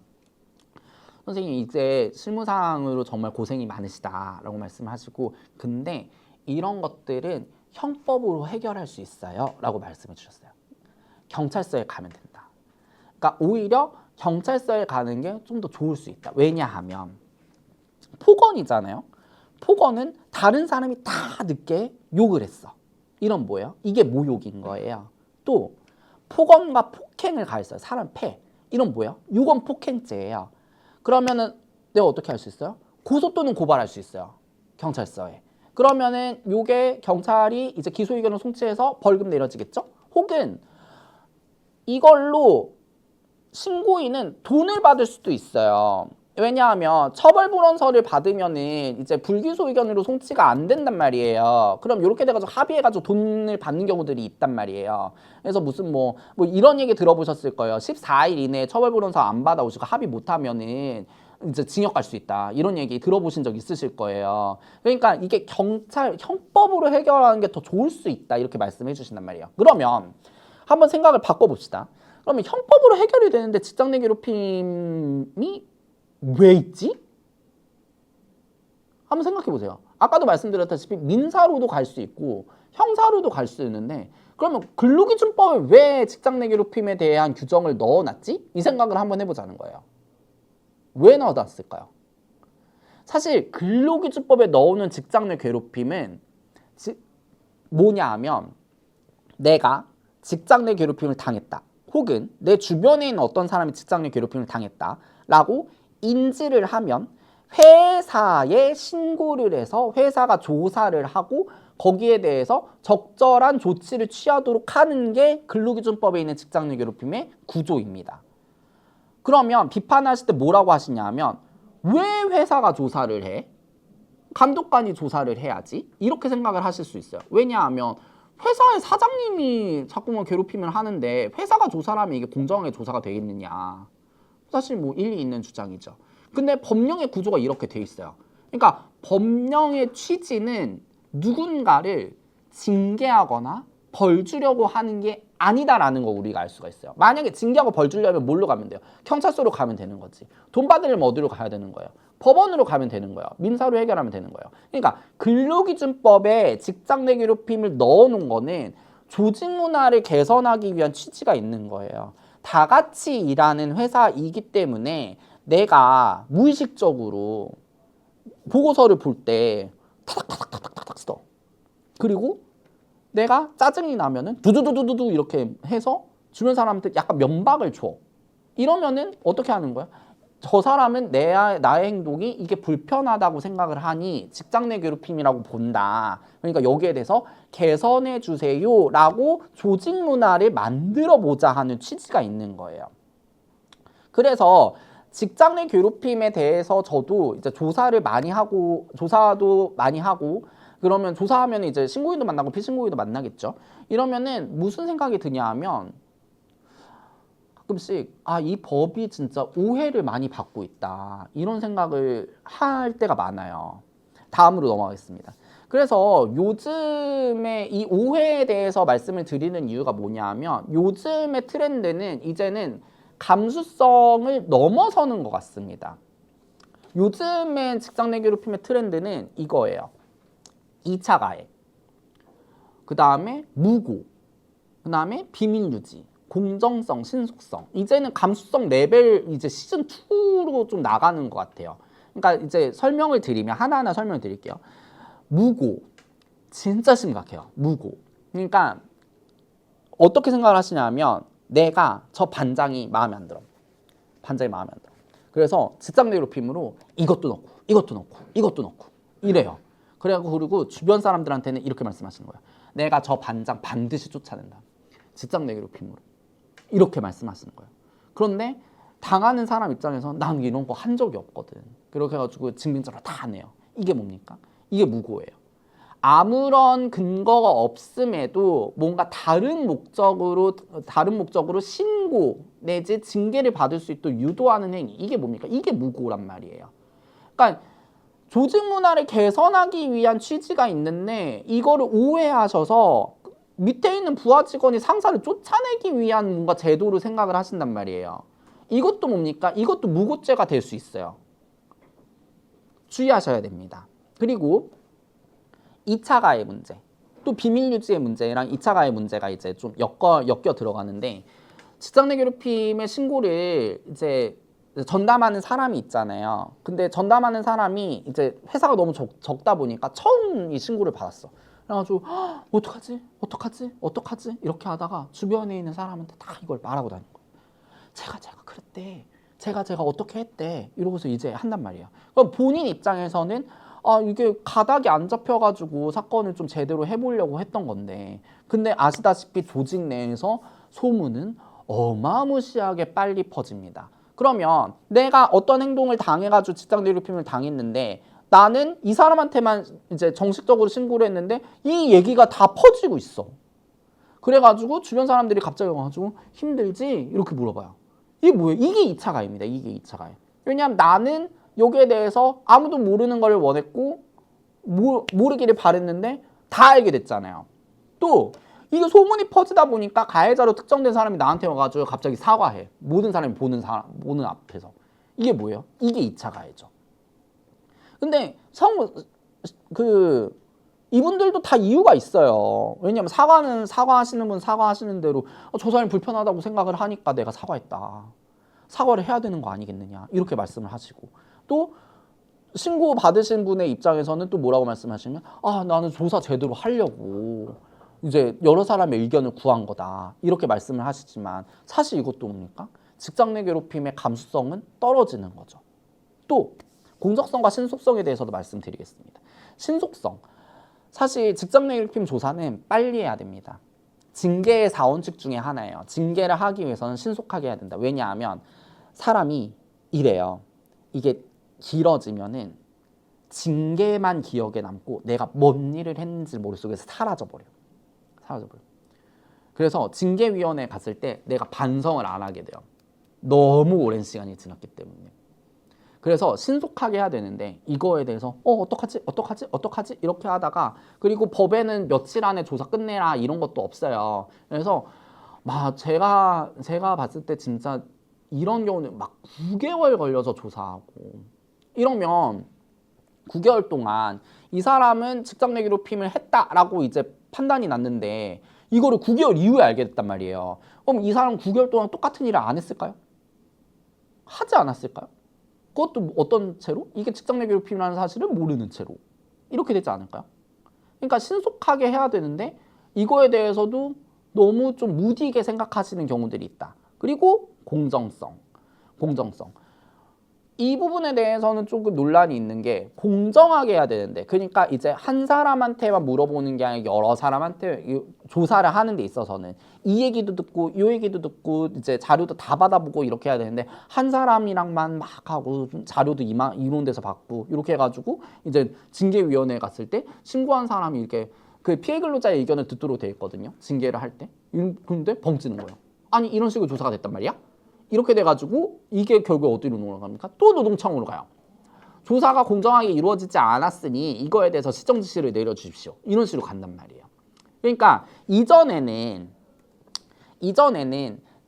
선생님 이제 실무상으로 정말 고생이 많으시다라고 말씀하시고 근데 이런 것들은 형법으로 해결할 수 있어요 라고 말씀해 주셨어요. 경찰서에 가면 된다. 그러니까 오히려 경찰서에 가는 게 좀 더 좋을 수 있다. 왜냐하면 폭언이잖아요. 폭언은 다른 사람이 다 늦게 욕을 했어. 이런 뭐예요? 이게 모욕인 거예요. 또 폭언과 폭행을 가했어요. 사람 패. 이런 뭐예요? 유언 폭행죄예요. 그러면은 내가 어떻게 할 수 있어요? 고소 또는 고발할 수 있어요. 경찰서에. 그러면은 요게 경찰이 이제 기소 의견을 송치해서 벌금 내려지겠죠? 혹은 이걸로 신고인은 돈을 받을 수도 있어요. 왜냐하면 처벌불원서를 받으면은 이제 불기소 의견으로 송치가 안 된단 말이에요. 그럼 이렇게 돼가지고 합의해가지고 돈을 받는 경우들이 있단 말이에요. 그래서 무슨 뭐 이런 얘기 들어보셨을 거예요. 14일 이내에 처벌불원서 안 받아오시고 합의 못하면은 이제 징역 갈 수 있다. 이런 얘기 들어보신 적 있으실 거예요. 그러니까 이게 경찰 형법으로 해결하는 게 더 좋을 수 있다. 이렇게 말씀해 주신단 말이에요. 그러면 한번 생각을 바꿔봅시다. 그러면 형법으로 해결이 되는데 직장 내 괴롭힘이 왜 있지? 한번 생각해 보세요. 아까도 말씀드렸다시피 민사로도 갈 수 있고 형사로도 갈 수 있는데 그러면 근로기준법에 왜 직장 내 괴롭힘에 대한 규정을 넣어놨지? 이 생각을 한번 해보자는 거예요. 왜 넣어놨을까요? 사실 근로기준법에 넣어놓은 직장 내 괴롭힘은 뭐냐 하면 내가 직장 내 괴롭힘을 당했다. 혹은 내 주변에 있는 어떤 사람이 직장 내 괴롭힘을 당했다라고 인지를 하면 회사에 신고를 해서 회사가 조사를 하고 거기에 대해서 적절한 조치를 취하도록 하는 게 근로기준법에 있는 직장 내 괴롭힘의 구조입니다. 그러면 비판하실 때 뭐라고 하시냐면 왜 회사가 조사를 해? 감독관이 조사를 해야지? 이렇게 생각을 하실 수 있어요. 왜냐하면 회사의 사장님이 자꾸만 괴롭힘을 하는데 회사가 조사를 하면 이게 공정하게 조사가 되겠느냐. 사실 뭐 일리 있는 주장이죠. 근데 법령의 구조가 이렇게 돼 있어요. 그러니까 법령의 취지는 누군가를 징계하거나 벌 주려고 하는 게 아니다라는 거 우리가 알 수가 있어요. 만약에 징계하고 벌 주려면 뭘로 가면 돼요? 경찰서로 가면 되는 거지. 돈 받으려면 어디로 가야 되는 거예요? 법원으로 가면 되는 거예요. 민사로 해결하면 되는 거예요. 그러니까 근로기준법에 직장 내 괴롭힘을 넣어놓은 거는 조직 문화를 개선하기 위한 취지가 있는 거예요. 다 같이 일하는 회사이기 때문에 내가 무의식적으로 보고서를 볼 때 타닥타닥타닥타닥 써. 그리고 내가 짜증이 나면은 두두두두두 이렇게 해서 주변 사람한테 약간 면박을 줘. 이러면은 어떻게 하는 거야? 저 사람은 나의 행동이 이게 불편하다고 생각을 하니 직장 내 괴롭힘이라고 본다. 그러니까 여기에 대해서 개선해 주세요라고 조직 문화를 만들어 보자 하는 취지가 있는 거예요. 그래서 직장 내 괴롭힘에 대해서 저도 이제 조사도 많이 하고 그러면 조사하면 이제 신고인도 만나고 피신고인도 만나겠죠. 이러면은 무슨 생각이 드냐 하면 가끔씩 이 법이 진짜 오해를 많이 받고 있다. 이런 생각을 할 때가 많아요. 다음으로 넘어가겠습니다. 그래서 요즘에 이 오해에 대해서 말씀을 드리는 이유가 뭐냐 하면 요즘의 트렌드는 이제는 감수성을 넘어서는 것 같습니다. 요즘의 직장 내 괴롭힘의 트렌드는 이거예요. 2차 가해, 그 다음에 무고, 그 다음에 비밀 유지, 공정성, 신속성. 이제는 감수성 레벨 이제 시즌 2로 좀 나가는 것 같아요. 그러니까 이제 설명을 드리면 하나하나 설명을 드릴게요. 무고 진짜 심각해요. 무고. 그러니까 어떻게 생각을 하시냐면 내가 저 반장이 마음에 안 들어. 반장이 마음에 안 들어. 그래서 직장 내 괴롭힘으로 이것도 넣고 이것도 넣고 이것도 넣고 이래요. 그리고 주변 사람들한테는 이렇게 말씀하시는 거예요. 내가 저 반장 반드시 쫓아낸다. 직장 내 괴롭힘으로. 이렇게 말씀하시는 거예요. 그런데 당하는 사람 입장에서 난 이런 거 한 적이 없거든. 그렇게 해가지고 증빙자료 다 내요. 이게 뭡니까? 이게 무고예요. 아무런 근거가 없음에도 뭔가 다른 목적으로 신고 내지 징계를 받을 수 있도록 유도하는 행위. 이게 뭡니까? 이게 무고란 말이에요. 그러니까 조직 문화를 개선하기 위한 취지가 있는데 이거를 오해하셔서 밑에 있는 부하 직원이 상사를 쫓아내기 위한 뭔가 제도로 생각을 하신단 말이에요. 이것도 뭡니까? 이것도 무고죄가 될 수 있어요. 주의하셔야 됩니다. 그리고 2차 가해 문제, 또 비밀 유지의 문제랑 2차 가해 문제가 이제 좀 엮여 들어가는데 직장 내 괴롭힘의 신고를 이제 전담하는 사람이 있잖아요. 근데 전담하는 사람이 이제 회사가 너무 적다 보니까 처음 이 신고를 받았어. 그래가지고 어떡하지 이렇게 하다가 주변에 있는 사람한테 다 이걸 말하고 다니는 거예요. 제가 그랬대. 제가 어떻게 했대. 이러고서 이제 한단 말이에요. 그럼 본인 입장에서는 이게 가닥이 안 잡혀가지고 사건을 좀 제대로 해보려고 했던 건데, 근데 아시다시피 조직 내에서 소문은 어마무시하게 빨리 퍼집니다. 그러면 내가 어떤 행동을 당해가지고 직장 내 괴롭힘을 당했는데 나는 이 사람한테만 이제 정식적으로 신고를 했는데 이 얘기가 다 퍼지고 있어. 그래가지고 주변 사람들이 갑자기 와가지고 힘들지? 이렇게 물어봐요. 이게 뭐예요? 이게 2차 가해입니다. 이게 2차 가해. 왜냐하면 나는 여기에 대해서 아무도 모르는 걸 원했고 모르기를 바랬는데 다 알게 됐잖아요. 또 이게 소문이 퍼지다 보니까 가해자로 특정된 사람이 나한테 와가지고 갑자기 사과해. 모든 사람이 보는 앞에서. 이게 뭐예요? 이게 2차 가해죠. 근데 이분들도 다 이유가 있어요. 왜냐면 사과하시는 분 사과하시는 대로 저 사람이 불편하다고 생각을 하니까 내가 사과했다. 사과를 해야 되는 거 아니겠느냐. 이렇게 말씀을 하시고, 또 신고 받으신 분의 입장에서는 또 뭐라고 말씀하시면 나는 조사 제대로 하려고 이제 여러 사람의 의견을 구한 거다. 이렇게 말씀을 하시지만 사실 이것도 뭡니까? 직장 내 괴롭힘의 감수성은 떨어지는 거죠. 또 공정성과 신속성에 대해서도 말씀드리겠습니다. 신속성. 사실 직장 내 괴롭힘 조사는 빨리 해야 됩니다. 징계의 4원칙 중에 하나예요. 징계를 하기 위해서는 신속하게 해야 된다. 왜냐하면 사람이 이래요. 이게 길어지면은 징계만 기억에 남고 내가 뭔 일을 했는지 머릿속에서 사라져버려. 그래서 징계위원회에 갔을 때 내가 반성을 안 하게 돼요. 너무 오랜 시간이 지났기 때문에. 그래서 신속하게 해야 되는데 이거에 대해서 어떡하지 이렇게 하다가, 그리고 법에는 며칠 안에 조사 끝내라 이런 것도 없어요. 그래서 제가 봤을 때 진짜 이런 경우는 막 9개월 걸려서 조사하고, 이러면 9개월 동안 이 사람은 직장 내 괴롭힘을 했다라고 이제 판단이 났는데 이거를 9개월 이후에 알게 됐단 말이에요. 그럼 이 사람 9개월 동안 똑같은 일을 안 했을까요? 하지 않았을까요? 그것도 어떤 채로? 이게 직장 내 괴롭힘이라는 사실을 모르는 채로 이렇게 되지 않을까요? 그러니까 신속하게 해야 되는데 이거에 대해서도 너무 좀 무디게 생각하시는 경우들이 있다. 그리고 공정성. 이 부분에 대해서는 조금 논란이 있는 게, 공정하게 해야 되는데, 그러니까 이제 한 사람한테만 물어보는 게 아니라 여러 사람한테 조사를 하는 데 있어서는 이 얘기도 듣고 이 얘기도 듣고 이제 자료도 다 받아보고 이렇게 해야 되는데, 한 사람이랑만 막 하고 자료도 이론돼서 받고 이렇게 해가지고 이제 징계위원회에 갔을 때 신고한 사람이 이렇게 그 피해 근로자의 의견을 듣도록 돼 있거든요. 징계를 할 때. 근데 벙찌는 거예요. 아니 이런 식으로 조사가 됐단 말이야? 이렇게 돼가지고 이게 결국 어디로 넘어갑니까? 또 노동청으로 가요. 조사가 공정하게 이루어지지 않았으니 이거에 대해서 시정 지시를 내려주십시오. 이런 식으로 간단 말이에요. 그러니까 이전에는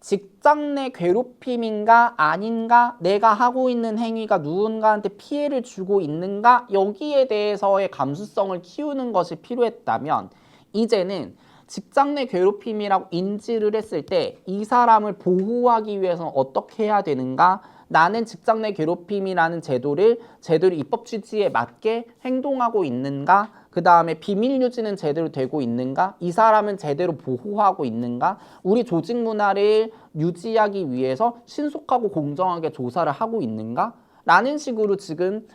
직장 내 괴롭힘인가 아닌가, 내가 하고 있는 행위가 누군가한테 피해를 주고 있는가, 여기에 대해서의 감수성을 키우는 것이 필요했다면, 이제는 직장 내 괴롭힘이라고 인지를 했을 때 이 사람을 보호하기 위해서는 어떻게 해야 되는가, 나는 직장 내 괴롭힘이라는 제도를 제대로 입법 취지에 맞게 행동하고 있는가, 그 다음에 비밀 유지는 제대로 되고 있는가, 이 사람은 제대로 보호하고 있는가, 우리 조직 문화를 유지하기 위해서 신속하고 공정하게 조사를 하고 있는가 라는 식으로 지금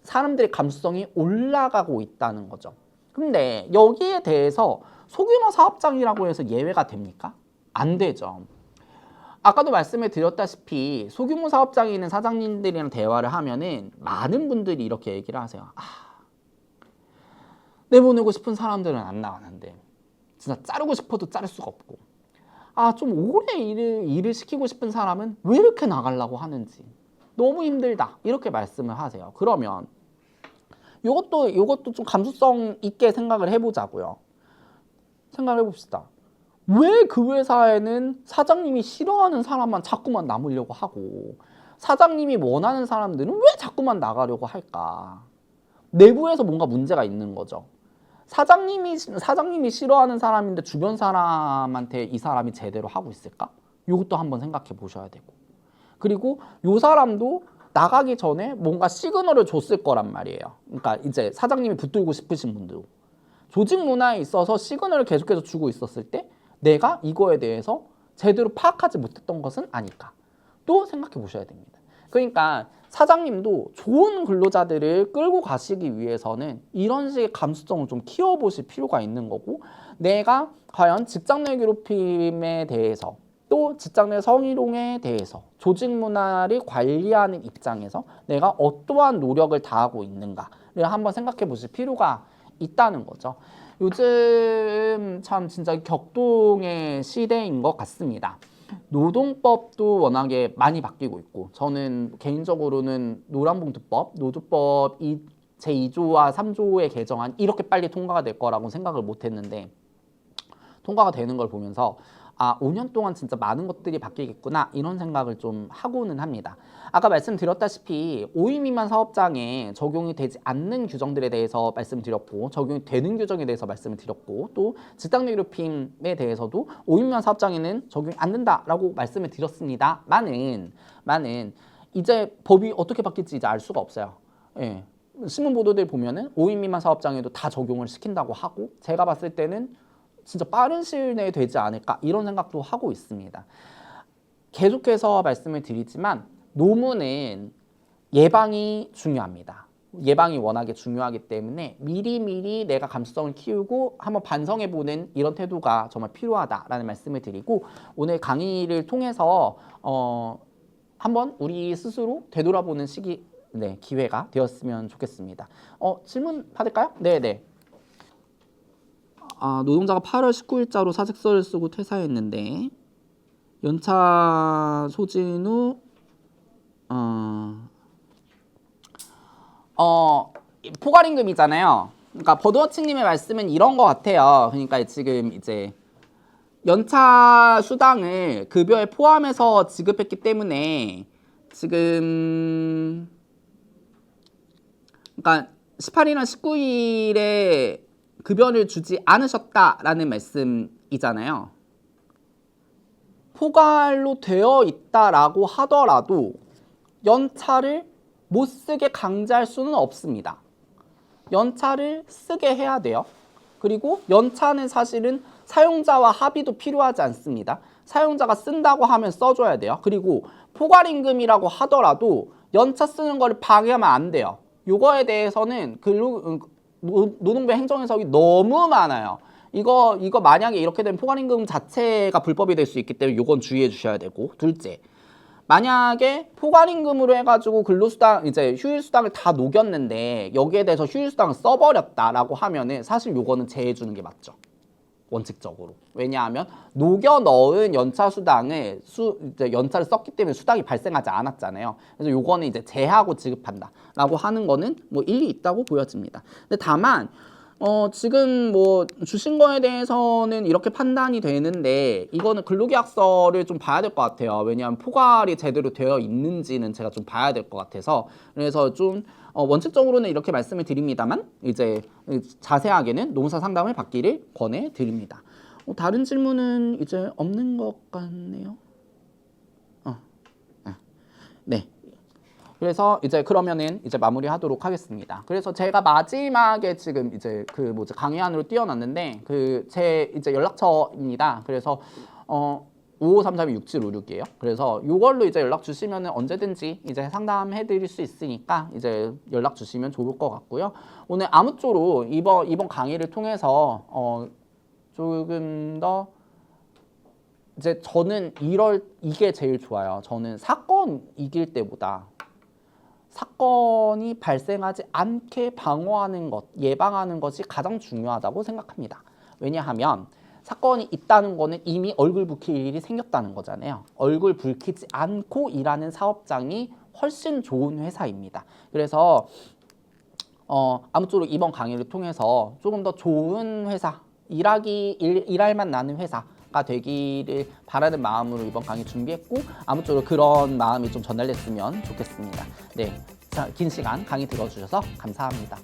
사람들의 감수성이 올라가고 있다는 거죠. 근데 여기에 대해서 소규모 사업장이라고 해서 예외가 됩니까? 안 되죠. 아까도 말씀을 드렸다시피 소규모 사업장에 있는 사장님들이랑 대화를 하면은 많은 분들이 이렇게 얘기를 하세요. 내보내고 싶은 사람들은 안 나가는데 진짜 자르고 싶어도 자를 수가 없고 좀 오래 일을 시키고 싶은 사람은 왜 이렇게 나가려고 하는지 너무 힘들다 이렇게 말씀을 하세요. 그러면 이것도 좀 감수성 있게 생각을 해보자고요. 생각을 해봅시다. 왜 그 회사에는 사장님이 싫어하는 사람만 자꾸만 남으려고 하고 사장님이 원하는 사람들은 왜 자꾸만 나가려고 할까? 내부에서 뭔가 문제가 있는 거죠. 사장님이 싫어하는 사람인데 주변 사람한테 이 사람이 제대로 하고 있을까? 이것도 한번 생각해 보셔야 되고 그리고 이 사람도 나가기 전에 뭔가 시그널을 줬을 거란 말이에요. 그러니까 이제 사장님이 붙들고 싶으신 분들 조직 문화에 있어서 시그널을 계속해서 주고 있었을 때 내가 이거에 대해서 제대로 파악하지 못했던 것은 아닐까 또 생각해 보셔야 됩니다. 그러니까 사장님도 좋은 근로자들을 끌고 가시기 위해서는 이런 식의 감수성을 좀 키워보실 필요가 있는 거고 내가 과연 직장 내 괴롭힘에 대해서 또 직장 내 성희롱에 대해서 조직 문화를 관리하는 입장에서 내가 어떠한 노력을 다하고 있는가를 한번 생각해 보실 필요가 있다는 거죠. 요즘 참 진짜 격동의 시대인 것 같습니다. 노동법도 워낙에 많이 바뀌고 있고 저는 개인적으로는 노란봉투법, 노조법 제2조와 3조의 개정안 이렇게 빨리 통과가 될 거라고 생각을 못했는데 통과가 되는 걸 보면서 5년 동안 진짜 많은 것들이 바뀌겠구나 이런 생각을 좀 하고는 합니다. 아까 말씀드렸다시피 5인 미만 사업장에 적용이 되지 않는 규정들에 대해서 말씀드렸고 적용이 되는 규정에 대해서 말씀을 드렸고 또 직장 내 괴롭힘에 대해서도 5인 미만 사업장에는 적용이 안 된다라고 말씀을 드렸습니다만은 이제 법이 어떻게 바뀔지 이제 알 수가 없어요. 예. 신문 보도들 보면은 5인 미만 사업장에도 다 적용을 시킨다고 하고 제가 봤을 때는 진짜 빠른 시일 내에 되지 않을까 이런 생각도 하고 있습니다. 계속해서 말씀을 드리지만 노무는 예방이 중요합니다. 예방이 워낙에 중요하기 때문에 미리미리 내가 감수성을 키우고 한번 반성해보는 이런 태도가 정말 필요하다라는 말씀을 드리고 오늘 강의를 통해서 한번 우리 스스로 되돌아보는 기회가 되었으면 좋겠습니다. 질문 받을까요? 네네. 노동자가 8월 19일자로 사직서를 쓰고 퇴사했는데 연차 소진 후 포괄임금이잖아요. 그러니까 버드워치님의 말씀은 이런 것 같아요. 그러니까 지금 이제 연차 수당을 급여에 포함해서 지급했기 때문에 지금 그러니까 18일이나 19일에 급여를 주지 않으셨다라는 말씀이잖아요. 포괄로 되어 있다라고 하더라도 연차를 못 쓰게 강제할 수는 없습니다. 연차를 쓰게 해야 돼요. 그리고 연차는 사실은 사용자와 합의도 필요하지 않습니다. 사용자가 쓴다고 하면 써줘야 돼요. 그리고 포괄임금이라고 하더라도 연차 쓰는 거를 방해하면 안 돼요. 요거에 대해서는 노동부 행정해석이 너무 많아요. 이거 만약에 이렇게 되면 포괄임금 자체가 불법이 될 수 있기 때문에 이건 주의해 주셔야 되고 둘째 만약에 포괄임금으로 해가지고 근로수당 이제 휴일수당을 다 녹였는데 여기에 대해서 휴일수당을 써버렸다라고 하면은 사실 요거는 제해 주는 게 맞죠. 원칙적으로. 왜냐하면 녹여 넣은 연차수당을 이제 연차를 썼기 때문에 수당이 발생하지 않았잖아요. 그래서 요거는 이제 제하고 지급한다라고 하는 거는 뭐 일리 있다고 보여집니다. 근데 다만 지금 뭐 주신 거에 대해서는 이렇게 판단이 되는데 이거는 근로계약서를 좀 봐야 될 것 같아요. 왜냐하면 포괄이 제대로 되어 있는지는 제가 좀 봐야 될 것 같아서 그래서 좀 원칙적으로는 이렇게 말씀을 드립니다만 이제 자세하게는 노무사 상담을 받기를 권해 드립니다. 다른 질문은 이제 없는 것 같네요. 네. 그래서 이제 그러면은 이제 마무리하도록 하겠습니다. 그래서 제가 마지막에 지금 이제 강의안으로 띄워놨는데 제 이제 연락처입니다. 그래서 5533-6756이에요. 그래서 이걸로 이제 연락 주시면은 언제든지 이제 상담해 드릴 수 있으니까 이제 연락 주시면 좋을 것 같고요. 오늘 아무쪼록 이번 강의를 통해서 조금 더 이제 저는 이게 제일 좋아요. 저는 사건 이길 때보다 사건이 발생하지 않게 방어하는 것, 예방하는 것이 가장 중요하다고 생각합니다. 왜냐하면 사건이 있다는 거는 이미 얼굴 붉힐 일이 생겼다는 거잖아요. 얼굴 붉히지 않고 일하는 사업장이 훨씬 좋은 회사입니다. 그래서 아무쪼록 이번 강의를 통해서 조금 더 좋은 회사, 일할 맛 나는 회사가 되기를 바라는 마음으로 이번 강의 준비했고, 아무쪼록 그런 마음이 좀 전달됐으면 좋겠습니다. 네, 자, 긴 시간 강의 들어주셔서 감사합니다.